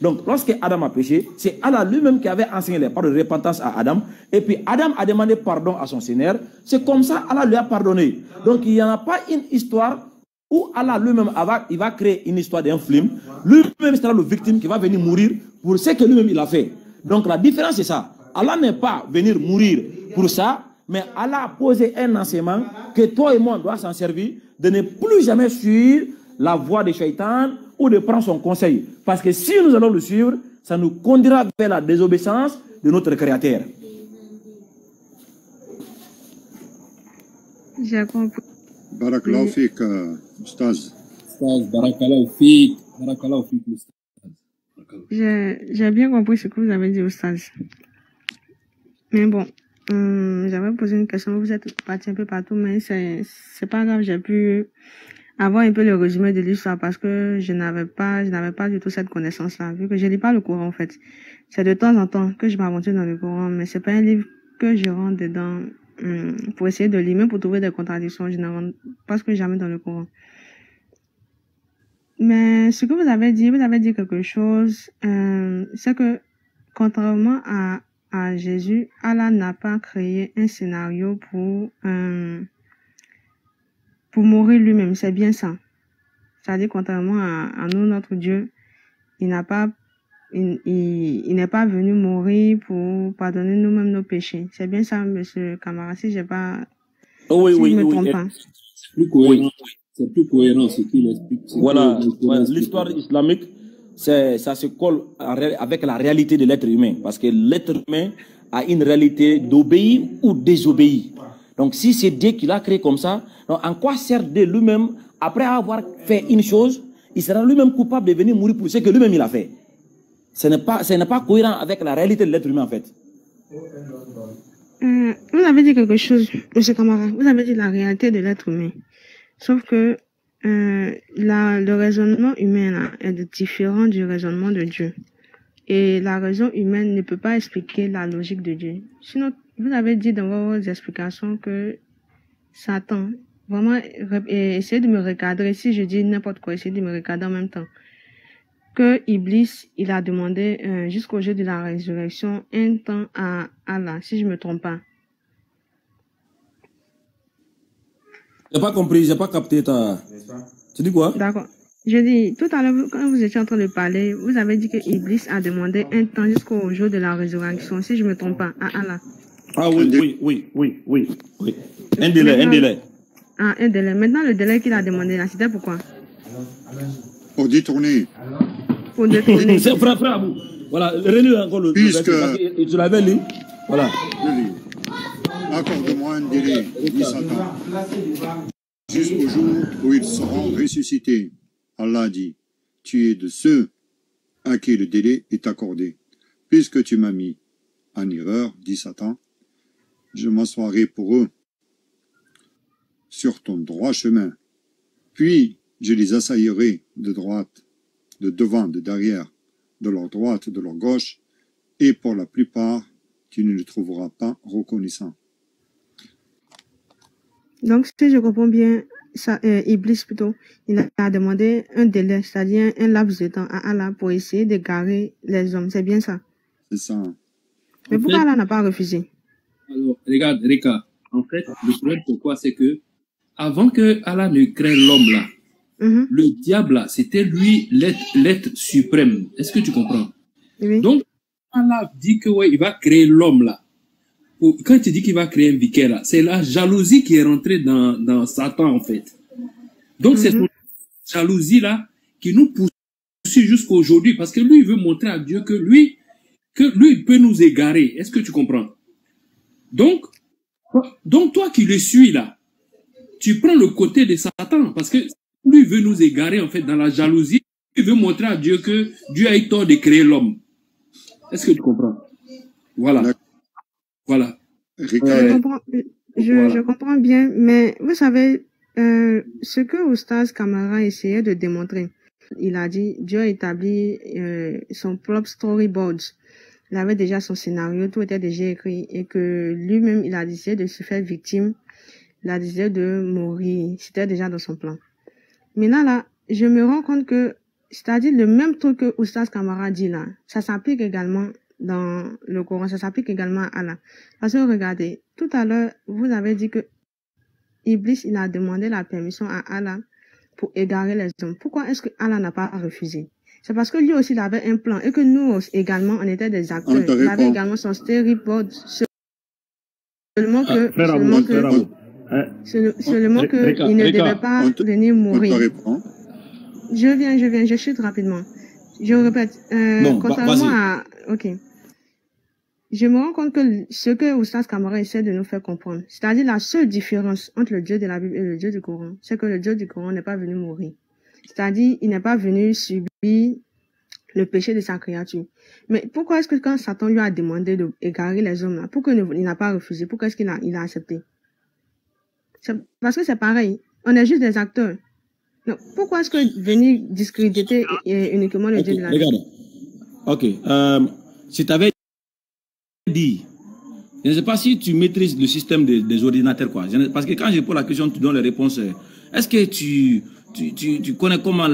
Donc, lorsque Adam a péché, c'est Allah lui-même qui avait enseigné les paroles de repentance à Adam. Et puis, Adam a demandé pardon à son Seigneur. C'est comme ça Allah lui a pardonné. Donc, il n'y en a pas une histoire où Allah lui-même il va créer une histoire d'un film. Lui-même sera le victime qui va venir mourir pour ce que lui-même il a fait. Donc, la différence, c'est ça. Allah n'est pas venir mourir pour ça, mais Allah a posé un enseignement que toi et moi, on doit s'en servir, de ne plus jamais suivre la voie de Shaitan ou de prendre son conseil. Parce que si nous allons le suivre, ça nous conduira vers la désobéissance de notre Créateur. J'ai compris. Barakallahu fik, Ustaz. Ustaz, barakallahu fik. Barakallahu fik, Ustaz. J'ai bien compris ce que vous avez dit, Ustaz. Mais bon, j'avais posé une question, vous êtes parti un peu partout, mais c'est pas grave, j'ai pu avoir un peu le résumé de l'histoire parce que je n'avais pas du tout cette connaissance-là, vu que je lis pas le Coran en fait. C'est de temps en temps que je m'aventure dans le Coran, mais c'est pas un livre que je rentre dedans pour essayer de lire, même pour trouver des contradictions. Je ne rentre presque jamais dans le Coran. Mais ce que vous avez dit quelque chose, c'est que contrairement à Jésus, Allah n'a pas créé un scénario pour mourir lui-même, c'est bien ça. C'est-à-dire, contrairement à nous, notre Dieu, il n'est pas venu mourir pour pardonner nous-mêmes nos péchés. C'est bien ça, monsieur Camara, si j'ai pas, oui, si oui, je me oui. trompe pas. Plus cohérent. C'est plus cohérent ce qu'il explique. Voilà, l'histoire islamique, ça se colle avec la réalité de l'être humain. Parce que l'être humain a une réalité d'obéir ou désobéir. Donc si c'est Dieu qui l'a créé comme ça, donc en quoi sert Dieu lui-même, après avoir fait une chose, il sera lui-même coupable de venir mourir pour ce que lui-même il a fait. Ce n'est pas cohérent avec la réalité de l'être humain en fait. Vous avez dit quelque chose, monsieur Camara, vous avez dit la réalité de l'être humain. Sauf que le raisonnement humain là, est différent du raisonnement de Dieu. Et la raison humaine ne peut pas expliquer la logique de Dieu. Sinon, vous avez dit dans vos explications que Satan, vraiment, essayez de me recadrer. Si je dis n'importe quoi, essayez de me recadrer en même temps. Que Iblis, il a demandé jusqu'au jour de la résurrection un temps à Allah, si je me trompe pas. J'ai pas compris, j'ai pas capté ta... Tu dis quoi? D'accord. Je dis, tout à l'heure, quand vous étiez en train de parler, vous avez dit que Iblis a demandé un temps jusqu'au jour de la résurrection, si je me trompe pas, à Allah. Ah oui. Un délai. Ah, un délai. Maintenant, le délai qu'il a demandé là, c'était pourquoi? Pour détourner. Pour détourner. C'est frère Abou. Voilà, relis encore le Puisque... tu l'avais lu. Voilà. Accorde-moi un délai, dit Satan, jusqu'au jour où ils seront ressuscités. Allah dit, tu es de ceux à qui le délai est accordé. Puisque tu m'as mis en erreur, dit Satan, je m'assoirai pour eux sur ton droit chemin. Puis je les assaillerai de droite, de devant, de derrière, de leur droite, de leur gauche, et pour la plupart, tu ne les trouveras pas reconnaissants. Donc, si je comprends bien, Iblis plutôt, il a demandé un délai, c'est-à-dire un laps de temps à Allah pour essayer d'égarer les hommes. C'est bien ça? C'est ça. Mais En pourquoi fait, Allah n'a pas refusé? alors, regarde, Rika, en fait, le problème, pourquoi, c'est que avant que Allah ne crée l'homme là, Mhm. le diable là, c'était lui l'être suprême. Est-ce que tu comprends? Oui. Donc, Allah dit que ouais, il va créer l'homme là. Quand il dit qu'il va créer un vicaire là, c'est la jalousie qui est rentrée dans Satan en fait. Donc, c'est Mhm. cette jalousie là qui nous poursuit jusqu'à aujourd'hui parce que lui, il veut montrer à Dieu que lui, il peut nous égarer. Est-ce que tu comprends? Donc toi qui le suis là, tu prends le côté de Satan parce que lui veut nous égarer en fait dans la jalousie. Il veut montrer à Dieu que Dieu a eu tort de créer l'homme. Est-ce que tu comprends? Voilà. D'accord. Voilà. Je comprends, je Voilà. comprends bien, mais vous savez, ce que Oustaz Kamara essayait de démontrer, il a dit, Dieu a établi son propre storyboard. Il avait déjà son scénario, tout était déjà écrit, et que lui-même, il a décidé de se faire victime, il a décidé de mourir. C'était déjà dans son plan. Maintenant là, je me rends compte que, c'est-à-dire le même truc que Oustaz Kamara dit là, ça s'applique également dans le Coran, ça s'applique également à Allah. Parce que regardez, tout à l'heure, vous avez dit que Iblis, il a demandé la permission à Allah pour égarer les hommes. Pourquoi est-ce que Allah n'a pas refusé? C'est parce que lui aussi, il avait un plan et que nous également, on était des On acteurs. te Il avait répond. également son storyboard. Seulement Ah, que, frère seulement Amour, que, frère Amour. seulement que Rika, il ne Rika, devait pas On te, venir on te mourir. répond. Je chute rapidement. Je répète, Bon, contrairement vas-y. à, ok. Je me rends compte que ce que Oustaz Kamara essaie de nous faire comprendre, c'est-à-dire la seule différence entre le Dieu de la Bible et le Dieu du Coran, c'est que le Dieu du Coran n'est pas venu mourir. C'est-à-dire, il n'est pas venu subir le péché de sa créature. Mais pourquoi est-ce que quand Satan lui a demandé d'égarer les hommes là, pourquoi il n'a pas refusé? Pourquoi est-ce qu'il a accepté? Parce que c'est pareil. On est juste des acteurs. Donc, pourquoi est-ce que venir discréditer uniquement le Ok, Dieu de la Bible? regarde. Ok. Si tu avais dit, je ne sais pas si tu maîtrises le système des ordinateurs, quoi. Parce que quand je pose la question, tu donnes les réponses. Est-ce que tu connais comment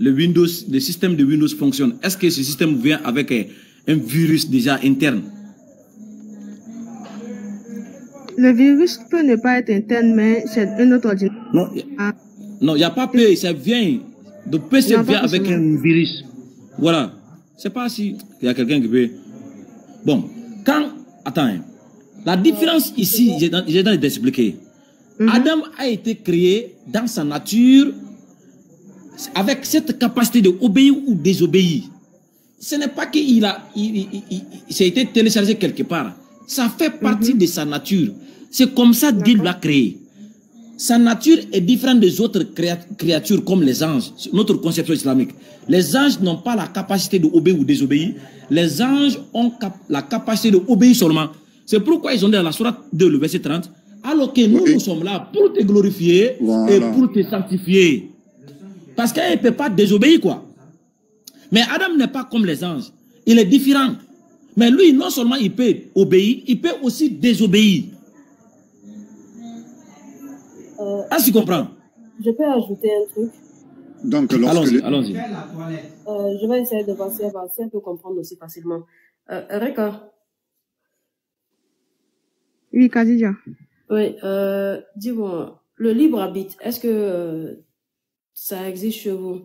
le Windows, le système de Windows fonctionne? Est-ce que ce système vient avec un virus déjà interne? Le virus peut ne pas être interne, mais c'est un autre ordinateur. Non, il n'y a pas peur, ça vient. Le PC Non, pas vient avec forcément. un virus. Voilà. C'est pas si il y a quelqu'un qui peut. Bon, quand. Attends, hein. La différence ici, j'ai dans d'expliquer. Adam a été créé dans sa nature avec cette capacité d'obéir ou désobéir. Ce n'est pas qu'il a été téléchargé quelque part. Ça fait partie de sa nature. C'est comme ça que Dieu l'a créé. Sa nature est différente des autres créatures comme les anges. Notre conception islamique. Les anges n'ont pas la capacité d'obéir ou désobéir. Les anges ont la capacité d'obéir seulement. C'est pourquoi ils ont dit dans la sourate 2, le verset 30, alors que nous, nous sommes là pour te glorifier et pour te sanctifier. Parce qu'il ne peut pas désobéir, quoi. Mais Adam n'est pas comme les anges. Il est différent. Mais lui, non seulement il peut obéir, il peut aussi désobéir. Ah, tu comprends? Je peux ajouter un truc. Donc, lorsque allons-y. Je vais essayer de passer si elle peut comprendre aussi facilement. Reka. Oui, Khadija. Oui, dis-moi, le libre arbitre, est-ce que ça existe chez vous?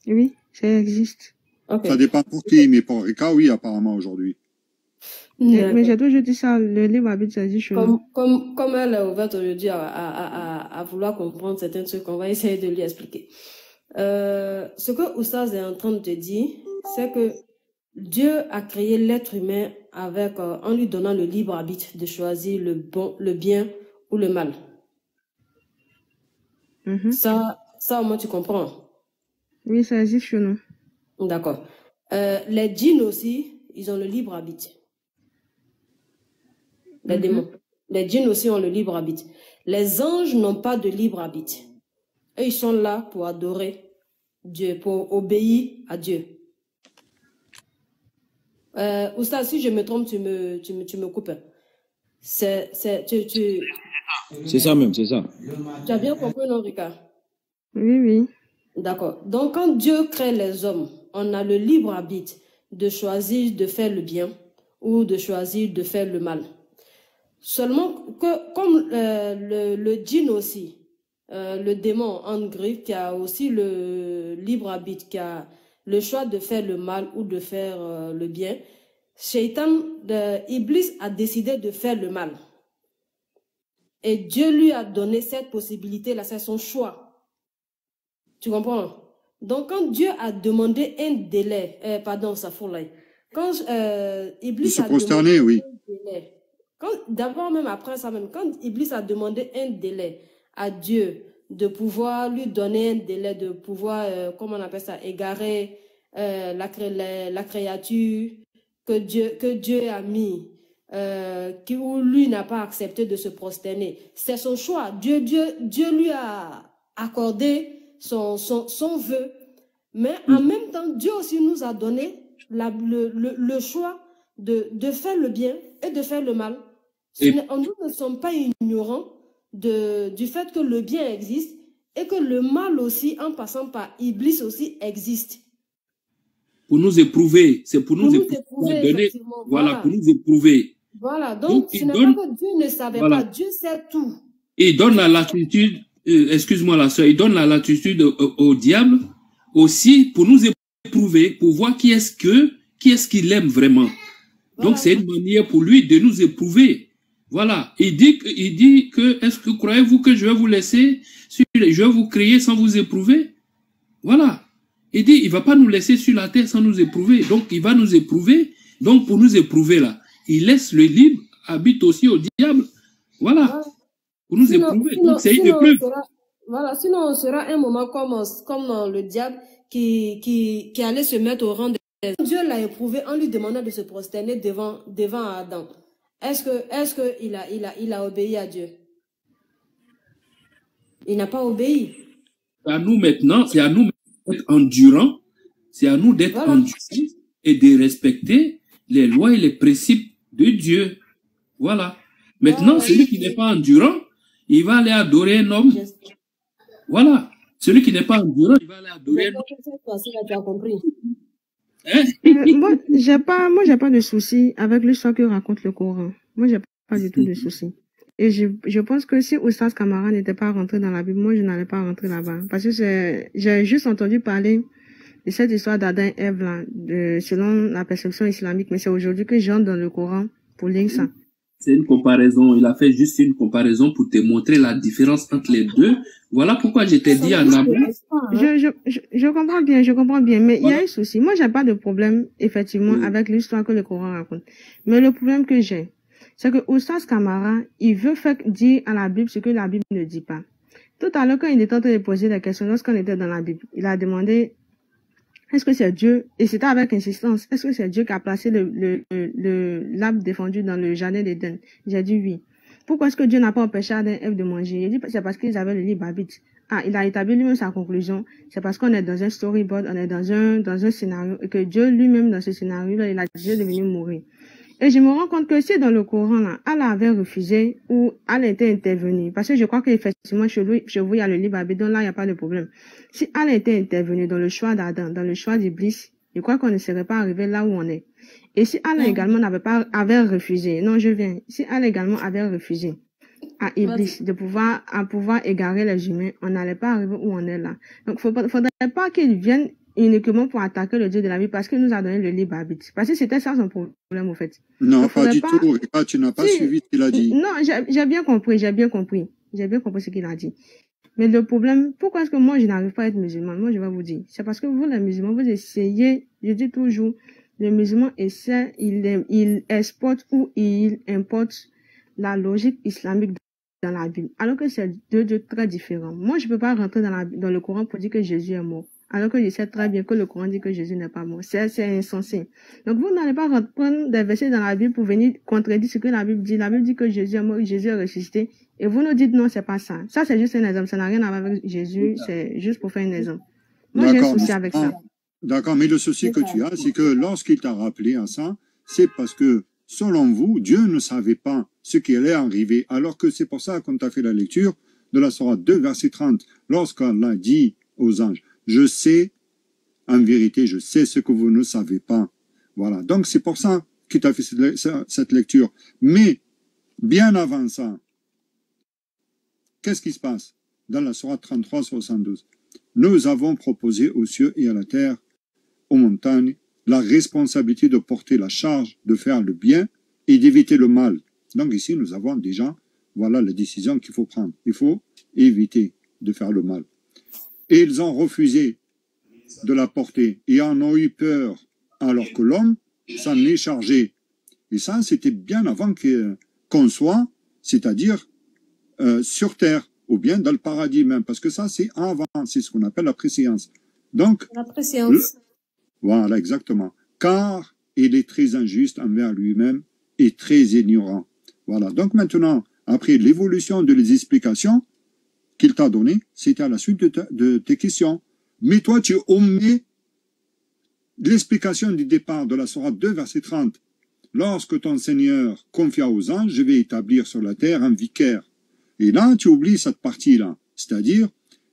Oui, ça existe. Okay. Ça dépend pour qui, mais pour Rika, oui, apparemment, aujourd'hui. Mais j'ai toujours dit ça, le libre arbitre, ça existe chez nous. Comme elle est ouverte aujourd'hui à vouloir comprendre certains trucs, on va essayer de lui expliquer. Ce que Oustaz est en train de te dire, c'est que Dieu a créé l'être humain avec, en lui donnant le libre arbitre de choisir le bon, le bien ou le mal. Ça au moins tu comprends. Oui, ça existe chez nous. D'accord. Les djinns aussi, ils ont le libre arbitre. Les démons. Les djinns aussi ont le libre arbitre. Les anges n'ont pas de libre arbitre. Et ils sont là pour adorer Dieu, pour obéir à Dieu. Oustaz, si je me trompe, tu me coupes. C'est ça même, c'est ça. Tu as bien compris, non, Rika? Oui, oui. D'accord. Donc, quand Dieu crée les hommes, on a le libre arbitre de choisir de faire le bien ou de choisir de faire le mal. Seulement que, comme le djinn aussi, le démon en grec, qui a aussi le libre arbitre, qui a le choix de faire le mal ou de faire le bien, Iblis a décidé de faire le mal. Et Dieu lui a donné cette possibilité-là, c'est son choix. Tu comprends? Donc, quand Dieu a demandé un délai, quand Iblis a demandé un délai, d'abord même après ça même, quand Iblis a demandé un délai à Dieu de pouvoir lui donner un délai, de pouvoir, comment on appelle ça, égarer la créature que Dieu a mis, où lui n'a pas accepté de se prosterner. C'est son choix. Dieu lui a accordé son vœu. Mais en même temps, Dieu aussi nous a donné le choix de faire le bien et de faire le mal. Nous ne sommes pas ignorants du fait que le bien existe et que le mal aussi, en passant par Iblis aussi, existe. Pour nous éprouver, c'est pour nous éprouver. Voilà, pour nous éprouver. Voilà, donc ce n'est pas que Dieu ne savait pas, Dieu sait tout. Et il donne la latitude, excuse-moi la soeur, il donne la latitude au diable aussi pour nous éprouver, pour voir qui est-ce qu'il aime vraiment. Voilà. Donc c'est une manière pour lui de nous éprouver. Voilà, il dit que est-ce que croyez-vous que je vais vous laisser, je vais vous créer sans vous éprouver? Voilà. Il dit, il va pas nous laisser sur la terre sans nous éprouver. Donc, il va nous éprouver. Donc, pour nous éprouver, là, il laisse le libre, habite aussi au diable. Voilà. Pour nous éprouver. Donc, c'est une épreuve. Voilà. Sinon, on sera un moment comme le diable qui allait se mettre au rang de Dieu l'a éprouvé en lui demandant de se prosterner devant Adam. Est-ce que il a obéi à Dieu? Il n'a pas obéi. À nous maintenant, c'est à nous d'être endurants, c'est à nous d'être endurants et de respecter les lois et les principes de Dieu. Voilà. Maintenant, celui qui n'est pas endurant, il va aller adorer un homme. Voilà. Celui qui n'est pas endurant, il va aller adorer un homme. Tu as compris. Hein? Moi, j'ai pas de souci avec l'histoire que raconte le Coran. Moi, j'ai pas du tout de souci. Et je pense que si Oustaz Camara n'était pas rentré dans la Bible, moi, je n'allais pas rentrer là-bas. Parce que j'ai juste entendu parler de cette histoire d'Adam et Ève, là, selon la perception islamique. Mais c'est aujourd'hui que j'entre dans le Coran pour lire ça. C'est une comparaison. Il a fait juste une comparaison pour te montrer la différence entre les deux. Voilà pourquoi je t'ai dit en amont. Je comprends bien. Mais il y a un souci. Moi, j'ai pas de problème, effectivement, avec l'histoire que le Coran raconte. Mais le problème que j'ai, c'est que Oustaz Camara, il veut faire dire à la Bible ce que la Bible ne dit pas. Tout à l'heure, quand il était en train de poser la question, lorsqu'on était dans la Bible, il a demandé, est-ce que c'est Dieu, et c'était avec insistance, est-ce que c'est Dieu qui a placé l'arbre défendu dans le jardin d'Éden? J'ai dit oui. Pourquoi est-ce que Dieu n'a pas empêché Adam et Ève de manger? Il dit, c'est parce qu'ils avaient le libre arbitre. Il a établi lui-même sa conclusion. C'est parce qu'on est dans un storyboard, on est dans un scénario, et que Dieu lui-même, dans ce scénario-là, il a déjà devenu mourir. Et je me rends compte que si dans le Coran, là, Allah avait refusé ou Allah était intervenu, parce que je crois qu'effectivement, chez vous, il y a le libre arbitre, donc là, il n'y a pas de problème. Si Allah était intervenu dans le choix d'Adam, dans le choix d'Iblis, je crois qu'on ne serait pas arrivé là où on est. Et si Allah également avait refusé, non, je viens, si Allah également avait refusé à Iblis de pouvoir égarer les humains, on n'allait pas arriver où on est là. Donc, faudrait pas qu'il vienne uniquement pour attaquer le Dieu de la vie parce qu'il nous a donné le libre arbitre. Parce que c'était ça son problème, au fait. Non, pas du tout. Et tu n'as pas suivi ce qu'il a dit. Non, j'ai bien compris ce qu'il a dit. Mais le problème, pourquoi est-ce que moi je n'arrive pas à être musulman? Moi, je vais vous dire. C'est parce que vous, les musulmans, vous essayez, je dis toujours, les musulmans essaient, ils exportent ou ils importent la logique islamique dans la Bible. Alors que c'est deux dieux très différents. Moi, je peux pas rentrer dans le Coran pour dire que Jésus est mort. Alors que je sais très bien que le Coran dit que Jésus n'est pas mort. C'est insensé. Donc vous n'allez pas prendre des versets dans la Bible pour venir contredire ce que la Bible dit. La Bible dit que Jésus est mort, Jésus est ressuscité. Et vous nous dites non, c'est pas ça. Ça, c'est juste un exemple. Ça n'a rien à voir avec Jésus. C'est juste pour faire un exemple. Moi, j'ai un souci avec ça. D'accord, mais le souci que tu as, c'est que lorsqu'il t'a rappelé à ça, c'est parce que, selon vous, Dieu ne savait pas ce qui allait arriver. Alors que c'est pour ça qu'on t'a fait la lecture de la Sourate 2, verset 30. Lorsqu'Allah dit aux anges, je sais, en vérité, je sais ce que vous ne savez pas. Voilà. Donc, c'est pour ça qu'il t'a fait cette lecture. Mais, bien avant ça, qu'est-ce qui se passe? Dans la sourate 33-72, nous avons proposé aux cieux et à la terre, aux montagnes, la responsabilité de porter la charge, de faire le bien et d'éviter le mal. Donc ici, nous avons déjà, voilà la décision qu'il faut prendre. Il faut éviter de faire le mal. Et ils ont refusé de la porter et en ont eu peur, alors que l'homme s'en est chargé. Et ça, c'était bien avant qu'on soit, c'est-à-dire sur terre, ou bien dans le paradis même, parce que ça, c'est avant, c'est ce qu'on appelle la préséance. Donc, La préséance. Voilà, exactement. Car il est très injuste envers lui-même et très ignorant. Voilà. Donc maintenant, après l'évolution de les explications qu'il t'a données, c'était à la suite de tes questions. Mais toi, tu omets l'explication du départ de la sourate 2, verset 30. Lorsque ton Seigneur confia aux anges, je vais établir sur la terre un vicaire. Et là, tu oublies cette partie-là. C'est-à-dire,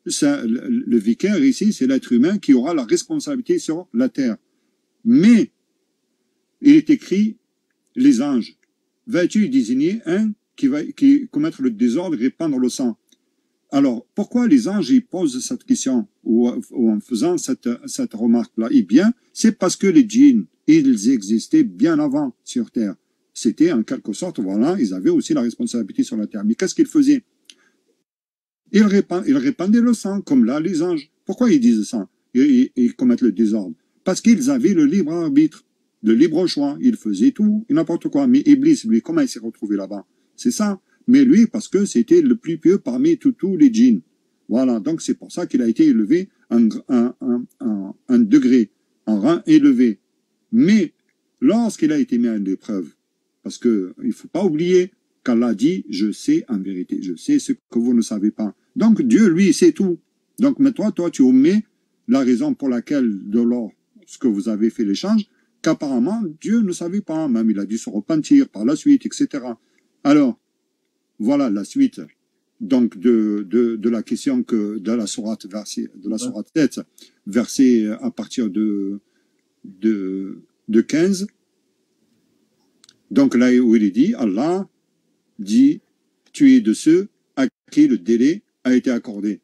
le vicaire ici, c'est l'être humain qui aura la responsabilité sur la terre. Mais, il est écrit, les anges, vas-tu désigner un qui commettre le désordre et répandre le sang? Alors, pourquoi les anges ils posent cette question ou en faisant cette remarque-là? Eh bien, c'est parce que les djinns, ils existaient bien avant sur Terre. C'était en quelque sorte, voilà, ils avaient aussi la responsabilité sur la Terre. Mais qu'est-ce qu'ils faisaient? Ils répandaient le sang, comme là, les anges. Pourquoi ils disent ça? Ils commettent le désordre. Parce qu'ils avaient le libre arbitre, le libre choix. Ils faisaient tout et n'importe quoi. Mais Iblis, lui, comment il s'est retrouvé là-bas? C'est ça. Mais lui, parce que c'était le plus pieux parmi tous les djinns. Voilà, donc c'est pour ça qu'il a été élevé un degré, en rang élevé. Mais lorsqu'il a été mis à l'épreuve, parce que il faut pas oublier qu'Allah dit, je sais en vérité, je sais ce que vous ne savez pas. Donc Dieu, lui, sait tout. Donc maintenant, toi, tu omets la raison pour laquelle, lorsque vous avez fait l'échange, qu'apparemment, Dieu ne savait pas, même il a dû se repentir par la suite, etc. Alors, voilà la suite donc de la question que de la sourate 7, verset à partir de 15. Donc là où il dit, Allah dit, tu es de ceux à qui le délai a été accordé.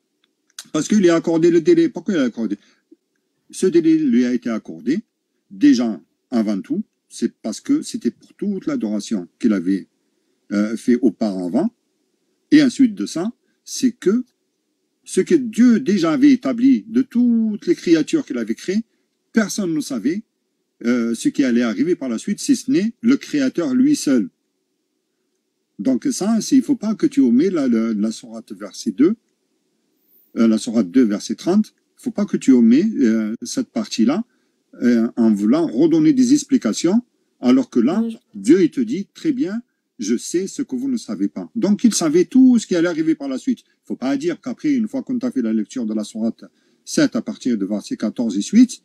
Parce qu'il a accordé le délai. Pourquoi il a accordé? Ce délai lui a été accordé déjà avant tout, c'est parce que c'était pour toute l'adoration qu'il avait fait auparavant. Et ensuite de ça, c'est que ce que Dieu déjà avait établi de toutes les créatures qu'il avait créées, personne ne savait ce qui allait arriver par la suite, si ce n'est le Créateur lui seul. Donc ça, il ne faut pas que tu omets la sourate verset 2, la sourate 2 verset 30, il ne faut pas que tu omets cette partie-là en voulant redonner des explications, alors que là, Dieu il te dit très bien, je sais ce que vous ne savez pas. Donc, il savait tout ce qui allait arriver par la suite. Il ne faut pas dire qu'après, une fois qu'on a fait la lecture de la sourate 7 à partir de verset 14 et suite,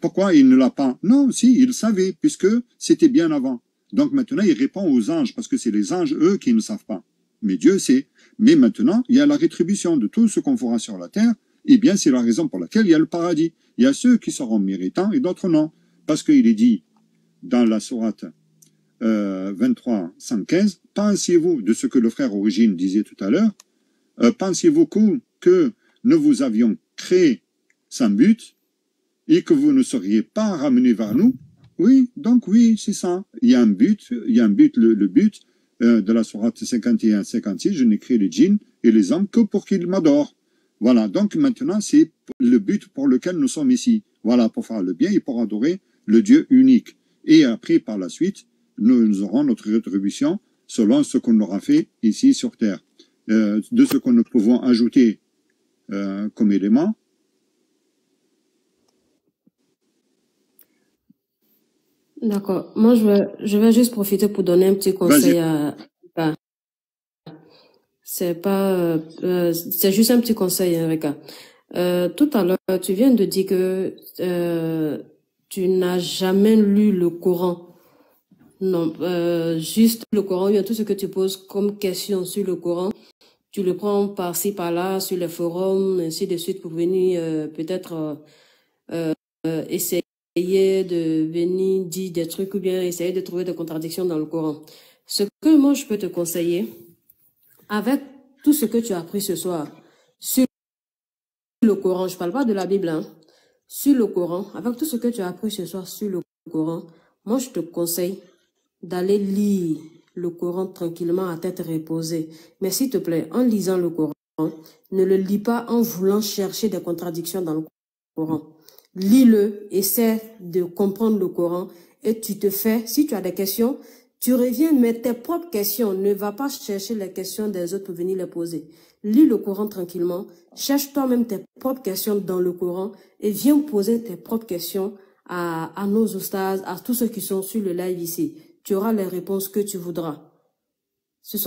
pourquoi il ne l'a pas? Non, si, il savait, puisque c'était bien avant. Donc maintenant, il répond aux anges, parce que c'est les anges, eux, qui ne savent pas. Mais Dieu sait. Mais maintenant, il y a la rétribution de tout ce qu'on fera sur la terre. Eh bien, c'est la raison pour laquelle il y a le paradis. Il y a ceux qui seront méritants et d'autres non. Parce qu'il est dit dans la sourate 23, 115, pensez-vous de ce que le frère Origine disait tout à l'heure, pensez-vous que nous vous avions créé sans but et que vous ne seriez pas ramenés vers nous? Oui, donc oui, c'est ça. Il y a un but, le but de la sourate 51, 56, je n'ai créé les djinns et les hommes que pour qu'ils m'adorent. Voilà, donc maintenant c'est le but pour lequel nous sommes ici. Voilà, pour faire le bien et pour adorer le Dieu unique. Et après, par la suite, nous aurons notre rétribution selon ce qu'on aura fait ici sur Terre. De ce que nous pouvons ajouter comme élément. D'accord. Moi, je vais juste profiter pour donner un petit conseil à... C'est juste un petit conseil, Rika. Tout à l'heure, tu viens de dire que tu n'as jamais lu le Coran. Non, juste le Coran, il y a tout ce que tu poses comme question sur le Coran. Tu le prends par-ci, par-là, sur les forums, ainsi de suite, pour venir peut-être essayer de venir dire des trucs ou bien essayer de trouver des contradictions dans le Coran. Ce que moi je peux te conseiller, avec tout ce que tu as appris ce soir sur le Coran, je ne parle pas de la Bible, hein, sur le Coran, avec tout ce que tu as appris ce soir sur le Coran, moi je te conseille d'aller lire le Coran tranquillement à tête reposée. Mais s'il te plaît, en lisant le Coran, ne le lis pas en voulant chercher des contradictions dans le Coran. Lis-le, essaie de comprendre le Coran et tu te fais, si tu as des questions, tu reviens, mais tes propres questions, ne va pas chercher les questions des autres pour venir les poser. Lis le Coran tranquillement, cherche toi-même tes propres questions dans le Coran et viens poser tes propres questions à nos oustas, à tous ceux qui sont sur le live ici. Tu auras les réponses que tu voudras. C'est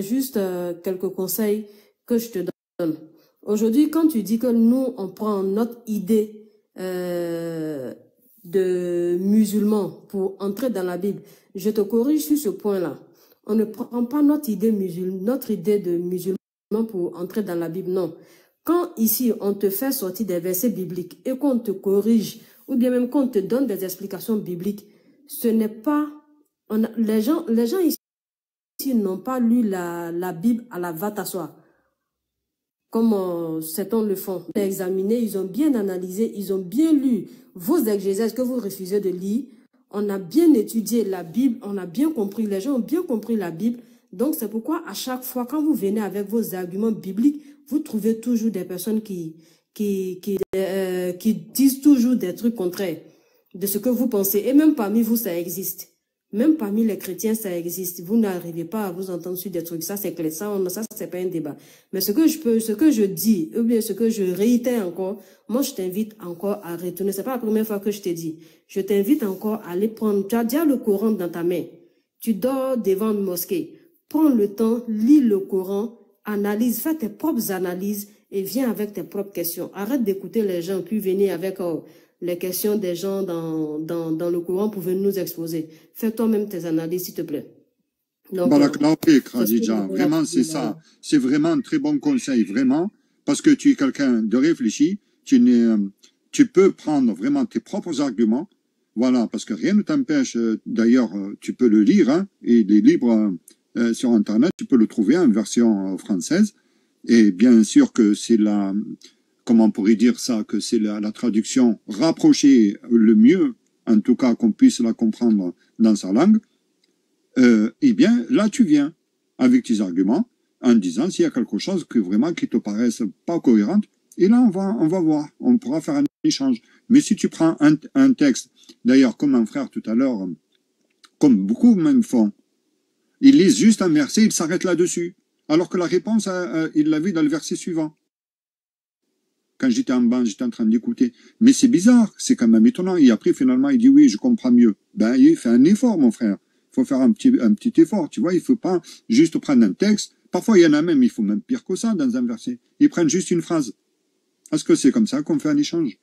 juste quelques conseils que je te donne. Aujourd'hui, quand tu dis que nous, on prend notre idée de musulman pour entrer dans la Bible, je te corrige sur ce point-là. On ne prend pas notre idée de musulman pour entrer dans la Bible, non. Quand ici, on te fait sortir des versets bibliques et qu'on te corrige, ou bien même qu'on te donne des explications bibliques, ce n'est pas... les gens ici n'ont pas lu la Bible à la va t'asseoir. Comme certains le font. Ils ont examiné, ils ont bien analysé, ils ont bien lu vos exégèses que vous refusez de lire. On a bien étudié la Bible, on a bien compris, les gens ont bien compris la Bible. Donc c'est pourquoi à chaque fois, quand vous venez avec vos arguments bibliques, vous trouvez toujours des personnes qui disent toujours des trucs contraires de ce que vous pensez. Et même parmi vous, ça existe. Même parmi les chrétiens, ça existe. Vous n'arrivez pas à vous entendre sur des trucs. Ça, c'est clair. Ça, c'est pas un débat. Mais ce que je dis, ou bien ce que je réitère encore, moi, je t'invite encore à retourner. C'est pas la première fois que je t'ai dit. Je t'invite encore à aller prendre, tu as déjà le Coran dans ta main. Tu dors devant une mosquée. Prends le temps, lis le Coran, analyse, fais tes propres analyses et viens avec tes propres questions. Arrête d'écouter les gens, puis venir avec, les questions des gens dans le Coran pour venir nous exposer. Fais toi-même tes analyses, s'il te plaît. Donc, vraiment, c'est ça. C'est vraiment un très bon conseil, vraiment, parce que tu es quelqu'un de réfléchi, tu peux prendre vraiment tes propres arguments, voilà, parce que rien ne t'empêche, d'ailleurs, tu peux le lire, hein, et il est libre sur Internet, tu peux le trouver en version française, et bien sûr que c'est comment on pourrait dire ça, que c'est la traduction rapprochée le mieux, en tout cas qu'on puisse la comprendre dans sa langue, eh bien, là tu viens avec tes arguments en disant s'il y a quelque chose qui te paraisse pas cohérente, et là on va voir, on pourra faire un échange. Mais si tu prends un texte, d'ailleurs comme un frère tout à l'heure, comme beaucoup même font, ils lisent juste un verset, ils s'arrêtent là-dessus, alors que la réponse, il l'a vu dans le verset suivant. Quand j'étais en bas, j'étais en train d'écouter. Mais c'est bizarre, c'est quand même étonnant. Et après, finalement, il dit oui, je comprends mieux. Ben, il fait un effort, mon frère. Il faut faire un petit effort, tu vois. Il faut pas juste prendre un texte. Parfois, il y en a même, il faut même pire que ça dans un verset. Ils prennent juste une phrase. Est-ce que c'est comme ça qu'on fait un échange?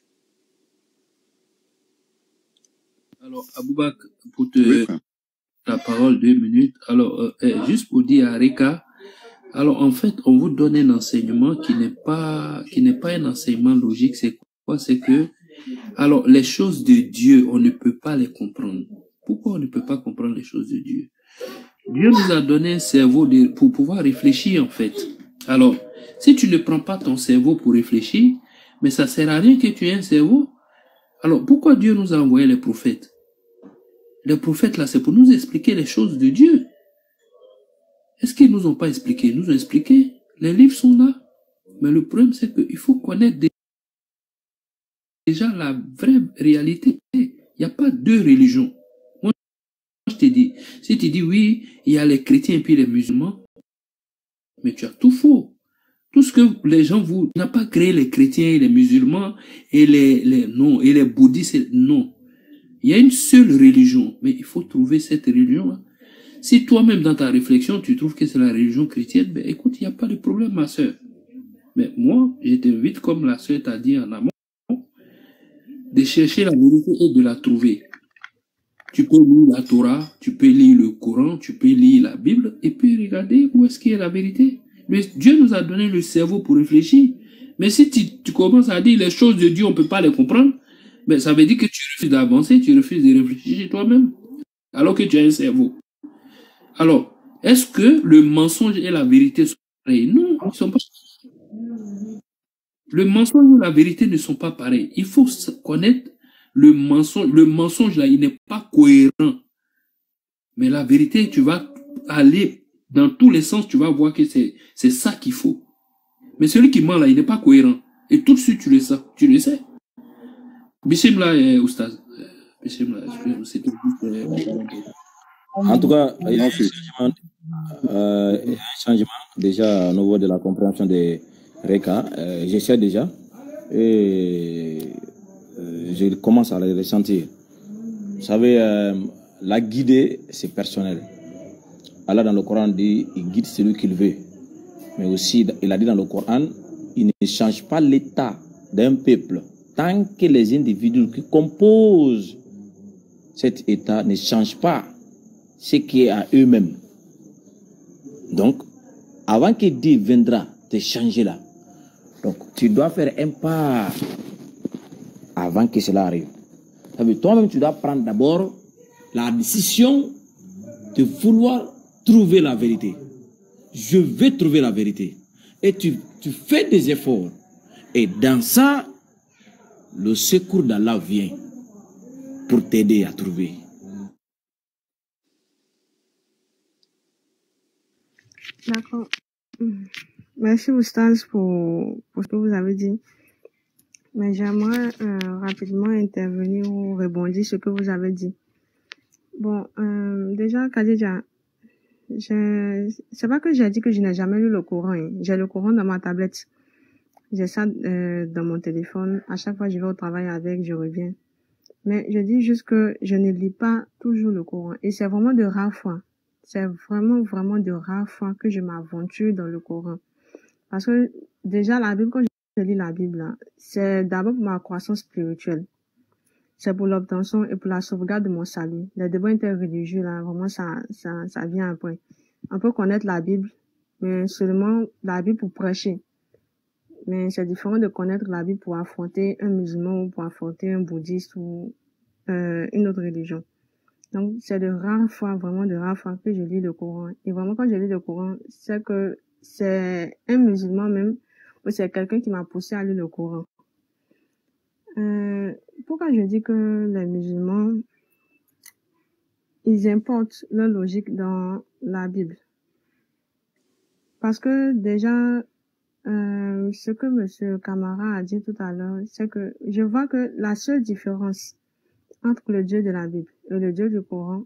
Alors, Aboubak, pour ta parole 2 minutes. Alors, juste pour dire à Rika, alors en fait, on vous donne un enseignement qui n'est pas un enseignement logique. C'est quoi? C'est que, alors les choses de Dieu, on ne peut pas les comprendre. Pourquoi on ne peut pas comprendre les choses de Dieu? Dieu nous a donné un cerveau pour pouvoir réfléchir en fait. Alors, si tu ne prends pas ton cerveau pour réfléchir, mais ça sert à rien que tu aies un cerveau. Alors, pourquoi Dieu nous a envoyé les prophètes? Les prophètes là, c'est pour nous expliquer les choses de Dieu. Est-ce qu'ils nous ont pas expliqué? Ils nous ont expliqué. Les livres sont là. Mais le problème, c'est qu'il faut connaître déjà la vraie réalité. Il n'y a pas deux religions. Moi, je te dis, si tu dis oui, il y a les chrétiens et puis les musulmans, mais tu as tout faux. Tout ce que les gens vous n'a pas créé les chrétiens et les musulmans et non, et les bouddhistes, non. Il y a une seule religion, mais il faut trouver cette religion-là. Si toi-même dans ta réflexion, tu trouves que c'est la religion chrétienne, ben écoute, il n'y a pas de problème, ma soeur. Mais moi, je t'invite, comme la soeur t'a dit en amont, de chercher la vérité et de la trouver. Tu peux lire la Torah, tu peux lire le Coran, tu peux lire la Bible, et puis regarder où est-ce qu'il y a la vérité. Mais Dieu nous a donné le cerveau pour réfléchir. Mais si tu commences à dire les choses de Dieu, on ne peut pas les comprendre, Mais ça veut dire que tu refuses d'avancer, tu refuses de réfléchir toi-même, alors que tu as un cerveau. Alors, est-ce que le mensonge et la vérité sont pareils? Non, ils ne sont pas. Le mensonge et la vérité ne sont pas pareils. Il faut connaître le mensonge. Le mensonge, là, il n'est pas cohérent. Mais la vérité, tu vas aller dans tous les sens, tu vas voir que c'est ça qu'il faut. Mais celui qui ment, là, il n'est pas cohérent. Et tout de suite, tu le sais. Tu le sais. Bissim, là, Oustaz. Bissim, là, c'était juste... En tout cas, il y a Merci. un changement déjà au niveau de la compréhension des RECA. J'essaie déjà et je commence à le ressentir. Vous savez, la guider, c'est personnel. Allah dans le Coran dit, il guide celui qu'il veut. Mais aussi, il a dit dans le Coran, il ne change pas l'état d'un peuple tant que les individus qui composent cet état ne changent pas ce qui est à eux-mêmes. Donc, avant que Dieu viendra te changer là, donc tu dois faire un pas avant que cela arrive. Ça veut dire, toi-même, tu dois prendre d'abord la décision de vouloir trouver la vérité. Je vais trouver la vérité. Et tu fais des efforts. Et dans ça, le secours d'Allah vient pour t'aider à trouver. D'accord. Merci Oustaz pour ce que vous avez dit. Mais j'aimerais rapidement intervenir ou rebondir sur ce que vous avez dit. Bon, déjà, Khadija, c'est pas que j'ai dit que je n'ai jamais lu le Coran. Hein. J'ai le Coran dans ma tablette. J'ai ça dans mon téléphone. À chaque fois, je vais au travail avec, je reviens. Mais je dis juste que je ne lis pas toujours le Coran. Et c'est vraiment de rares fois. C'est vraiment, vraiment de rares fois que je m'aventure dans le Coran. Parce que déjà, la Bible, quand je lis la Bible, là, c'est d'abord pour ma croissance spirituelle. C'est pour l'obtention et pour la sauvegarde de mon salut. Les débats interreligieux, là, vraiment, ça vient après. On peut connaître la Bible, mais seulement la Bible pour prêcher. Mais c'est différent de connaître la Bible pour affronter un musulman ou pour affronter un bouddhiste ou une autre religion. Donc, c'est de rares fois, vraiment de rares fois que je lis le Coran. Et vraiment, quand je lis le Coran, c'est que c'est un musulman même, ou c'est quelqu'un qui m'a poussé à lire le Coran. Pourquoi je dis que les musulmans, ils importent leur logique dans la Bible? Parce que déjà, ce que Monsieur Camara a dit tout à l'heure, c'est que je vois que la seule différence entre le Dieu de la Bible et le Dieu du Coran,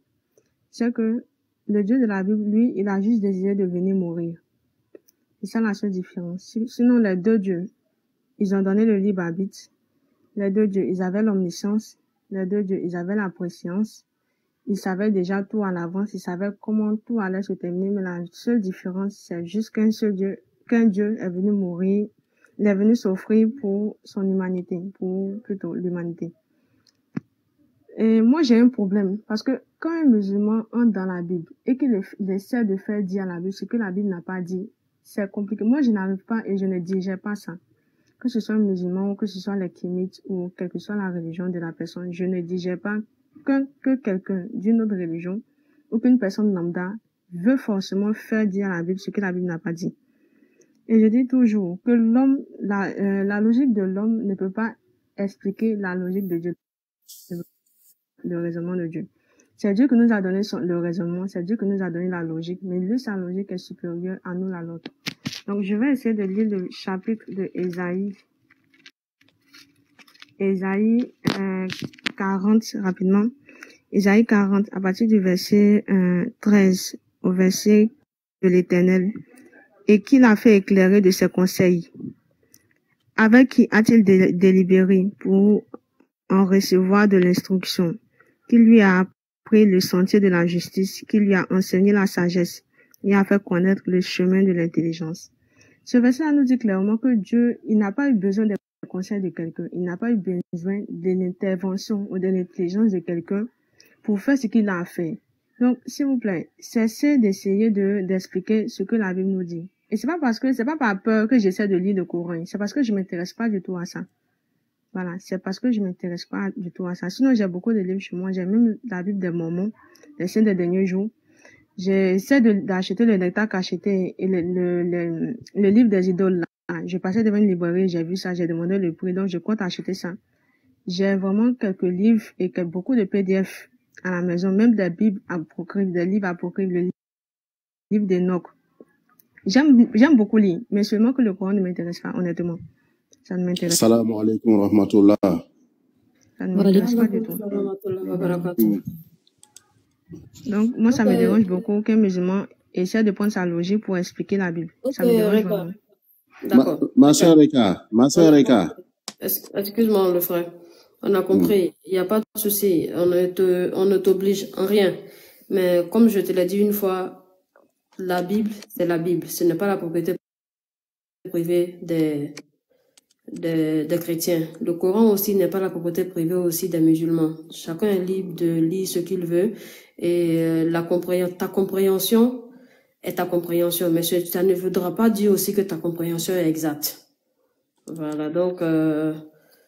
c'est que le Dieu de la Bible, lui, il a juste désiré de venir mourir. C'est ça la seule différence. Sinon, les deux dieux, ils ont donné le libre arbitre. Les deux dieux, ils avaient l'omniscience. Les deux dieux, ils avaient la préscience. Ils savaient déjà tout à l'avance. Ils savaient comment tout allait se terminer. Mais la seule différence, c'est juste qu'un Dieu est venu mourir. Il est venu s'offrir pour son humanité, pour plutôt l'humanité. Et moi, j'ai un problème. Parce que quand un musulman entre dans la Bible et qu'il essaie de faire dire à la Bible ce que la Bible n'a pas dit, c'est compliqué. Moi, je n'arrive pas et je ne digère pas ça. Que ce soit un musulman ou que ce soit les kémites ou quelle que soit la religion de la personne, je ne digère pas que quelqu'un d'une autre religion ou qu'une personne lambda veut forcément faire dire à la Bible ce que la Bible n'a pas dit. Et je dis toujours que l'homme, la logique de l'homme ne peut pas expliquer la logique de Dieu, le raisonnement de Dieu. C'est Dieu qui nous a donné le raisonnement, c'est Dieu qui nous a donné la logique, mais lui, sa logique est supérieure à nous, la nôtre. Donc, je vais essayer de lire le chapitre de Ésaïe. Ésaïe 40, rapidement. Ésaïe 40, à partir du verset 13 au verset de l'Éternel. Et qui l'a fait éclairer de ses conseils? Avec qui a-t-il délibéré pour en recevoir de l'instruction? Qui lui a appris le sentier de la justice? Qui lui a enseigné la sagesse et a fait connaître le chemin de l'intelligence? Ce verset-là nous dit clairement que Dieu, il n'a pas eu besoin des conseils de quelqu'un. Il n'a pas eu besoin de l'intervention ou de l'intelligence de quelqu'un pour faire ce qu'il a fait. Donc, s'il vous plaît, cessez d'essayer d'expliquer ce que la Bible nous dit. Et c'est pas par peur que j'essaie de lire le Coran. C'est parce que je m'intéresse pas du tout à ça. Voilà, c'est parce que je m'intéresse pas du tout à ça. Sinon, j'ai beaucoup de livres chez moi. J'ai même la Bible des Mormons, les Saints des derniers jours. J'essaie d'acheter le lecteur cacheté et le livre des idoles là. Je passais devant une librairie, j'ai vu ça, j'ai demandé le prix, donc je compte acheter ça. J'ai vraiment quelques livres et beaucoup de PDF à la maison, même des Bibles apocryphes, des livres apocryphes, le livre d'Enoch. J'aime beaucoup lire, mais seulement que le Coran ne m'intéresse pas, honnêtement. Ça ne m'intéresse pas. Assalamu alaikum wa rahmatullah. Ça ne m'intéresse pas du tout. Donc, moi, ça me dérange beaucoup qu'un musulman essaie de prendre sa logique pour expliquer la Bible. Ça me dérange vraiment. D'accord. Ma soeur Reka. Excuse-moi, le frère. On a compris. Il n'y a pas de souci. On ne t'oblige en rien. Mais comme je te l'ai dit une fois, la Bible, c'est la Bible. Ce n'est pas la propriété privée des chrétiens. Le Coran aussi n'est pas la propriété privée aussi des musulmans. Chacun est libre de lire ce qu'il veut et ta compréhension est ta compréhension, mais ça ne voudra pas dire aussi que ta compréhension est exacte. Voilà, donc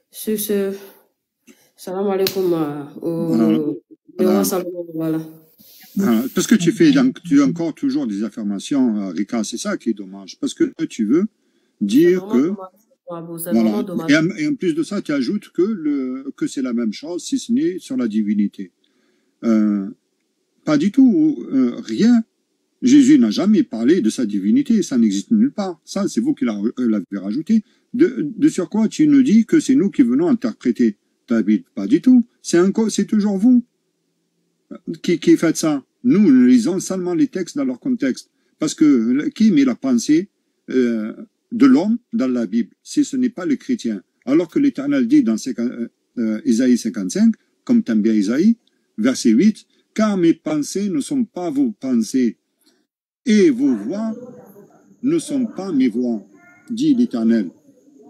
sur ce, salam alaikum voilà. Parce que tu as encore toujours des affirmations, Rika, c'est ça qui est dommage, parce que tu veux dire que voilà. Et en plus de ça, tu ajoutes que c'est la même chose, si ce n'est sur la divinité. Pas du tout, rien. Jésus n'a jamais parlé de sa divinité, ça n'existe nulle part. Ça, c'est vous qui l'avez rajouté. De sur quoi tu nous dis que c'est nous qui venons interpréter ta Bible? Pas du tout. C'est toujours vous qui faites ça. Nous lisons seulement les textes dans leur contexte. Parce que qui met la pensée de l'homme dans la Bible, si ce n'est pas le chrétien? Alors que l'Éternel dit dans Isaïe 55, comme t'aimes bien Isaïe, verset 8, « Car mes pensées ne sont pas vos pensées, et vos voix ne sont pas mes voix, dit l'Éternel. »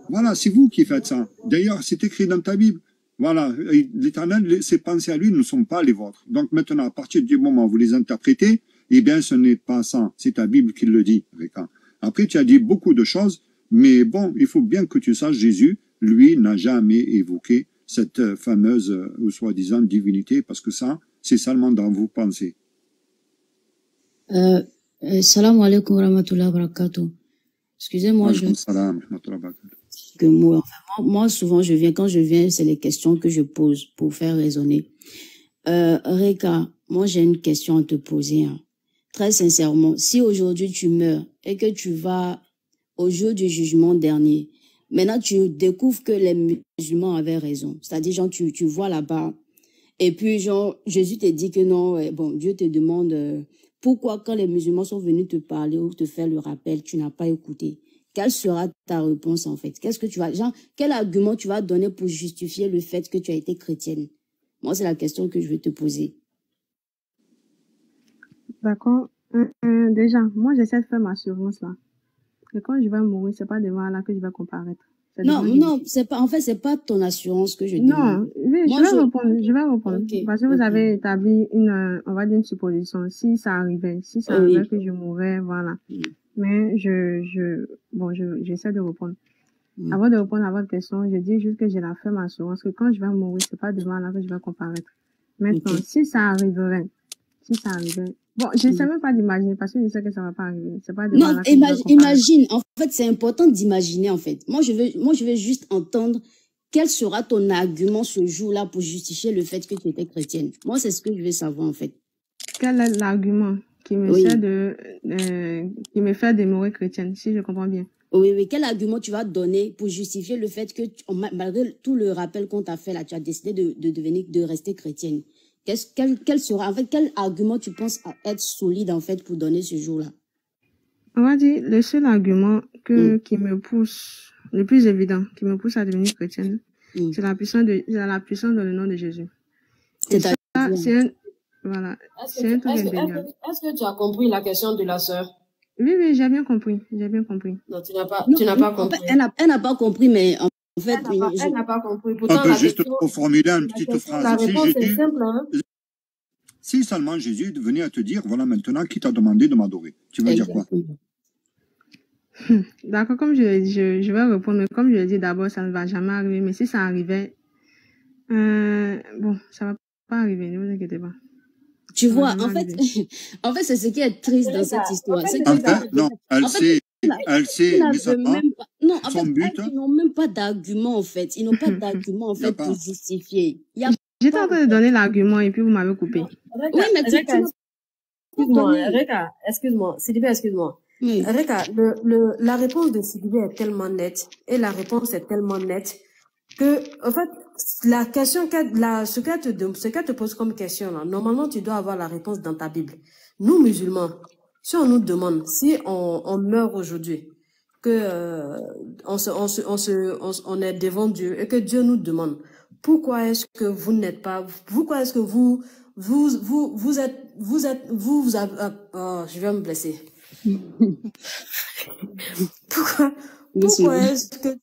Voilà, c'est vous qui faites ça. D'ailleurs, c'est écrit dans ta Bible. Voilà, l'Éternel, ses pensées à lui ne sont pas les vôtres. Donc maintenant, à partir du moment où vous les interprétez, eh bien, ce n'est pas ça. C'est ta Bible qui le dit, Rika. Après, tu as dit beaucoup de choses, mais bon, il faut bien que tu saches, Jésus, lui, n'a jamais évoqué cette fameuse, ou soi-disant, divinité, parce que ça, c'est seulement dans vos pensées. Salam alaikum wa rahmatullahi wa barakatuh. Excusez-moi, moi, souvent, quand je viens, c'est les questions que je pose pour faire raisonner. Reka, moi, j'ai une question à te poser, hein. Très sincèrement, si aujourd'hui tu meurs et que tu vas au jour du jugement dernier, maintenant tu découvres que les musulmans avaient raison. C'est-à-dire, genre, tu vois là-bas, et puis, genre, Jésus te dit que non, bon, Dieu te demande pourquoi quand les musulmans sont venus te parler ou te faire le rappel, tu n'as pas écouté. Quelle sera ta réponse, en fait? Qu'est-ce que tu vas, genre, quel argument tu vas donner pour justifier le fait que tu as été chrétienne? Moi, c'est la question que je vais te poser. D'accord. Déjà, moi, j'essaie de faire ma assurance là. Et quand je vais mourir, c'est pas devant là que je vais comparaître. Non, c'est pas, en fait, c'est pas ton assurance que je demande. Non, je vais répondre. Okay, parce que vous avez établi on va dire une supposition. Si ça arrivait que je mourrais, voilà. Mais j'essaie de répondre. Avant de répondre à votre question, je dis juste que j'ai la ferme assurance que quand je vais mourir, c'est pas devant là que je vais comparaître. Maintenant, si ça arriverait, bon, je ne sais même pas d'imaginer parce que je sais que ça va pas arriver. C'est pas devant là que je vais comparaître. Imagine. En fait, c'est important d'imaginer, en fait. Moi, je veux juste entendre quel sera ton argument ce jour-là pour justifier le fait que tu étais chrétienne. Moi, c'est ce que je veux savoir, en fait. Quel est l'argument qui me fait demeurer chrétienne, si je comprends bien? Oui. Quel argument tu vas donner pour justifier le fait que, malgré tout le rappel qu'on t'a fait là, tu as décidé de rester chrétienne? Quel sera, en fait, quel argument tu penses être solide, en fait, pour donner ce jour-là? On va dire, le seul argument qui me pousse, le plus évident, qui me pousse à devenir chrétienne, c'est la puissance dans le nom de Jésus. Voilà. Est-ce que tu as compris la question de la sœur? Oui, j'ai bien compris. Non, tu n'as pas compris. Elle n'a pas compris, mais en fait, elle n'a pas compris. Pourtant, on peut juste reformuler une petite phrase. La réponse est simple, hein? Si seulement Jésus venait à te dire, voilà maintenant qui t'a demandé de m'adorer, tu veux dire quoi? D'accord, comme je vais répondre, mais comme je l'ai dit d'abord, ça ne va jamais arriver. Mais si ça arrivait, bon, ça va pas arriver, ne vous inquiétez pas. Tu Ça va vois, jamais en fait, arriver. en fait, c'est ce qui est triste dans cette histoire. C'est En que fait, non, elle en fait, sait, ils mais n'avaient ça va. même pas, non, en Son fait, but, ils n'ont même pas d'argument, en fait. Ils n'ont pas d'argument, en il n'y a fait, pour pas. justifier. Il y a J'étais pas, en train de donner l'argument et puis vous m'avez coupé. oui, mais tu Reka, n'as pas excuse-moi, donné. Reka, excuse-moi, Sidibé, excuse-moi. Oui. Reka, la réponse de Sidibé est tellement nette et la réponse est tellement nette que, en fait, la question ce qu'elle te pose comme question là, normalement tu dois avoir la réponse dans ta Bible. Nous musulmans, si on nous demande, si on meurt aujourd'hui, que on est devant Dieu et que Dieu nous demande, pourquoi est-ce que vous n'êtes pas, pourquoi est-ce que vous êtes, je vais me blesser. Pourquoi est-ce que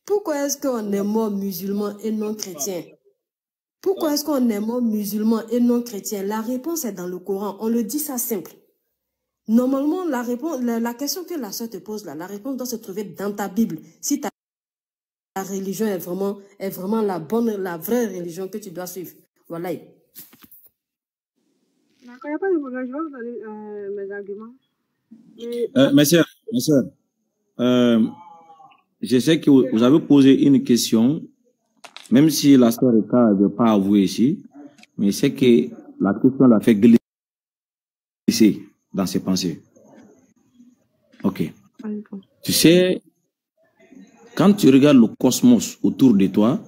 pourquoi est-ce qu'on est mort musulman et non chrétien? Pourquoi est-ce qu'on est mort musulman et non chrétien? La réponse est dans le Coran. On le dit ça simple. Normalement, la question que la sœur te pose là, la réponse doit se trouver dans ta Bible. Si ta religion est vraiment la vraie religion que tu dois suivre. Voilà. D'accord, il n'y a pas de problème. Je vais vous donner mes arguments. Mes sœurs, je sais que vous avez posé une question, même si la sœur Reka ne veut pas avouer ici, mais c'est que la question l'a fait glisser dans ses pensées. Ok. Tu sais, quand tu regardes le cosmos autour de toi,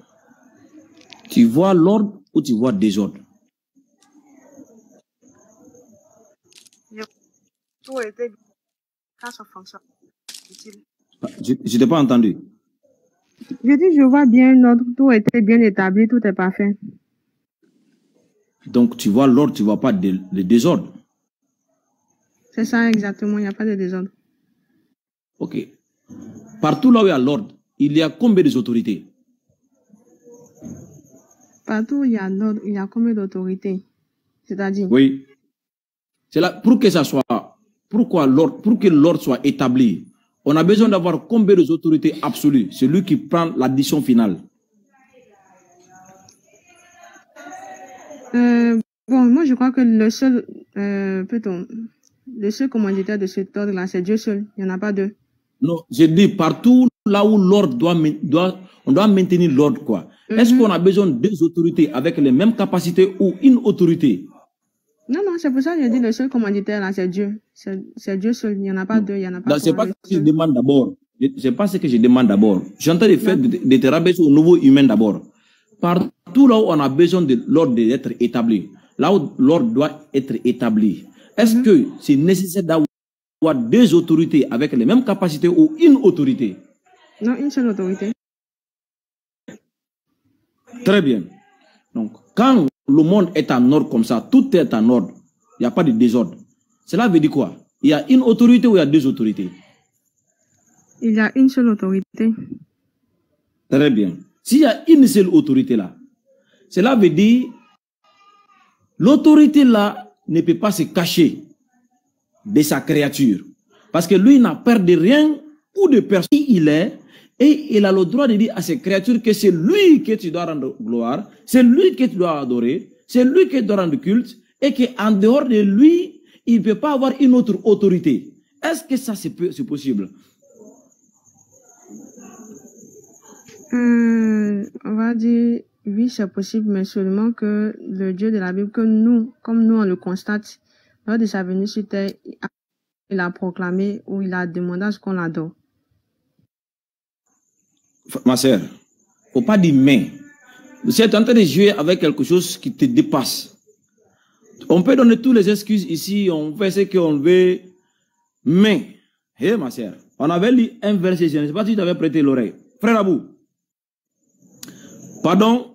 tu vois l'ordre ou tu vois désordre? Tout était quand ça fonctionne. Je ne t'ai pas entendu. Je dis, je vois bien l'ordre, tout était bien établi, tout est parfait. Donc tu vois l'ordre, tu ne vois pas le désordre. C'est ça exactement, il n'y a pas de désordre. Ok. Partout là où il y a l'ordre, il y a combien d'autorités? Partout où il y a l'ordre, il y a combien d'autorités? C'est-à-dire? Oui. C'est là, pour que ça soit, pour que l'ordre soit établi, on a besoin d'avoir combien d'autorités absolues? Celui qui prend l'addition finale. Bon, moi je crois que le seul commanditaire de cet ordre-là, c'est Dieu seul. Il n'y en a pas deux. Non, je dis partout là où l'ordre on doit maintenir l'ordre, quoi. Est-ce qu'on a besoin de deux autorités avec les mêmes capacités ou une autorité? Non, c'est pour ça que je dis le seul commanditaire là, c'est Dieu. C'est Dieu seul. Il n'y en a pas deux, il n'y en a pas trois. C'est pas ce que je demande d'abord. C'est pas ce que je demande d'abord. J'entends le fait de te rabaisser au nouveau humain d'abord. Partout là où on a besoin de l'ordre d'être établi, là où l'ordre doit être établi, est-ce que c'est nécessaire d'avoir deux autorités avec les mêmes capacités ou une autorité? Non, une seule autorité. Très bien. Donc, quand le monde est en ordre comme ça, tout est en ordre, il n'y a pas de désordre. Cela veut dire quoi? Il y a une autorité ou il y a deux autorités? Il y a une seule autorité. Très bien. S'il y a une seule autorité là, cela veut dire l'autorité là ne peut pas se cacher de sa créature. Parce que lui n'a peur de rien ou de personne. Il est, et il a le droit de dire à ses créatures que c'est lui que tu dois rendre gloire, c'est lui que tu dois adorer, c'est lui que tu dois rendre culte, et qu'en dehors de lui, il ne peut pas avoir une autre autorité. Est-ce que ça c'est possible? On va dire oui, c'est possible, mais seulement que le Dieu de la Bible, comme nous on le constate, lors de sa venue sur terre, il a proclamé ou il a demandé à ce qu'on l'adore. Ma sœur, il ne faut pas dire mais. Vous êtes en train de jouer avec quelque chose qui te dépasse. On peut donner toutes les excuses ici, on fait ce qu'on veut, mais, hé ma sœur, on avait lu un verset, je ne sais pas si tu avais prêté l'oreille. Frère Abou, pardon,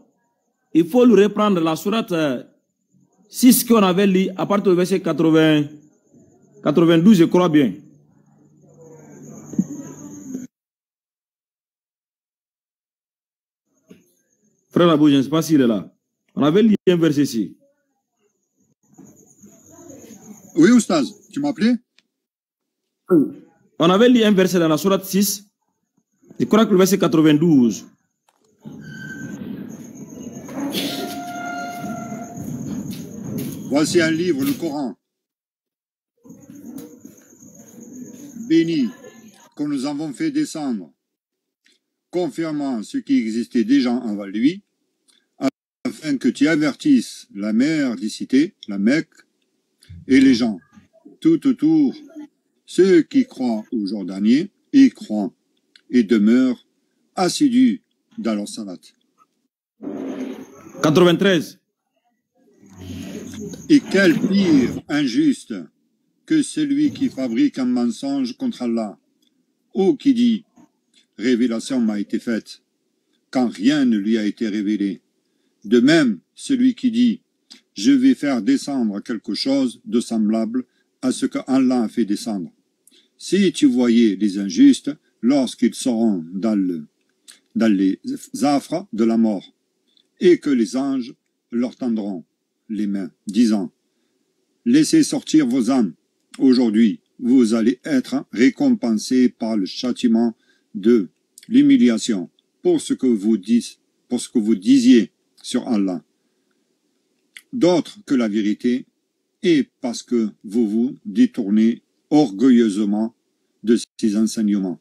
il faut le reprendre la sourate 6 qu'on avait lu à partir du verset 92, je crois bien. Frère Abou, je ne sais pas s'il est là. On avait lu un verset ici. Oui, Oustaz, tu m'appelais? On avait lu un verset dans la sourate 6. Je crois que le verset 92. Voici un livre, le Coran, béni, que nous avons fait descendre, confirmant ce qui existait déjà avant lui, afin que tu avertisses la mère des cités, la Mecque, et les gens, tout autour, ceux qui croient au Jordanier, y croient, et demeurent assidus dans leur salat. 93. Et quel pire injuste que celui qui fabrique un mensonge contre Allah, ou qui dit « Révélation m'a été faite », quand rien ne lui a été révélé. De même, celui qui dit « Je vais faire descendre quelque chose de semblable à ce que Allah a fait descendre ». Si tu voyais les injustes lorsqu'ils seront dans les affres de la mort, et que les anges leur tendront les mains, disant « Laissez sortir vos âmes. Aujourd'hui, vous allez être récompensés par le châtiment de l'humiliation pour ce que vous disiez sur Allah, d'autre que la vérité, et parce que vous vous détournez orgueilleusement de ces enseignements. »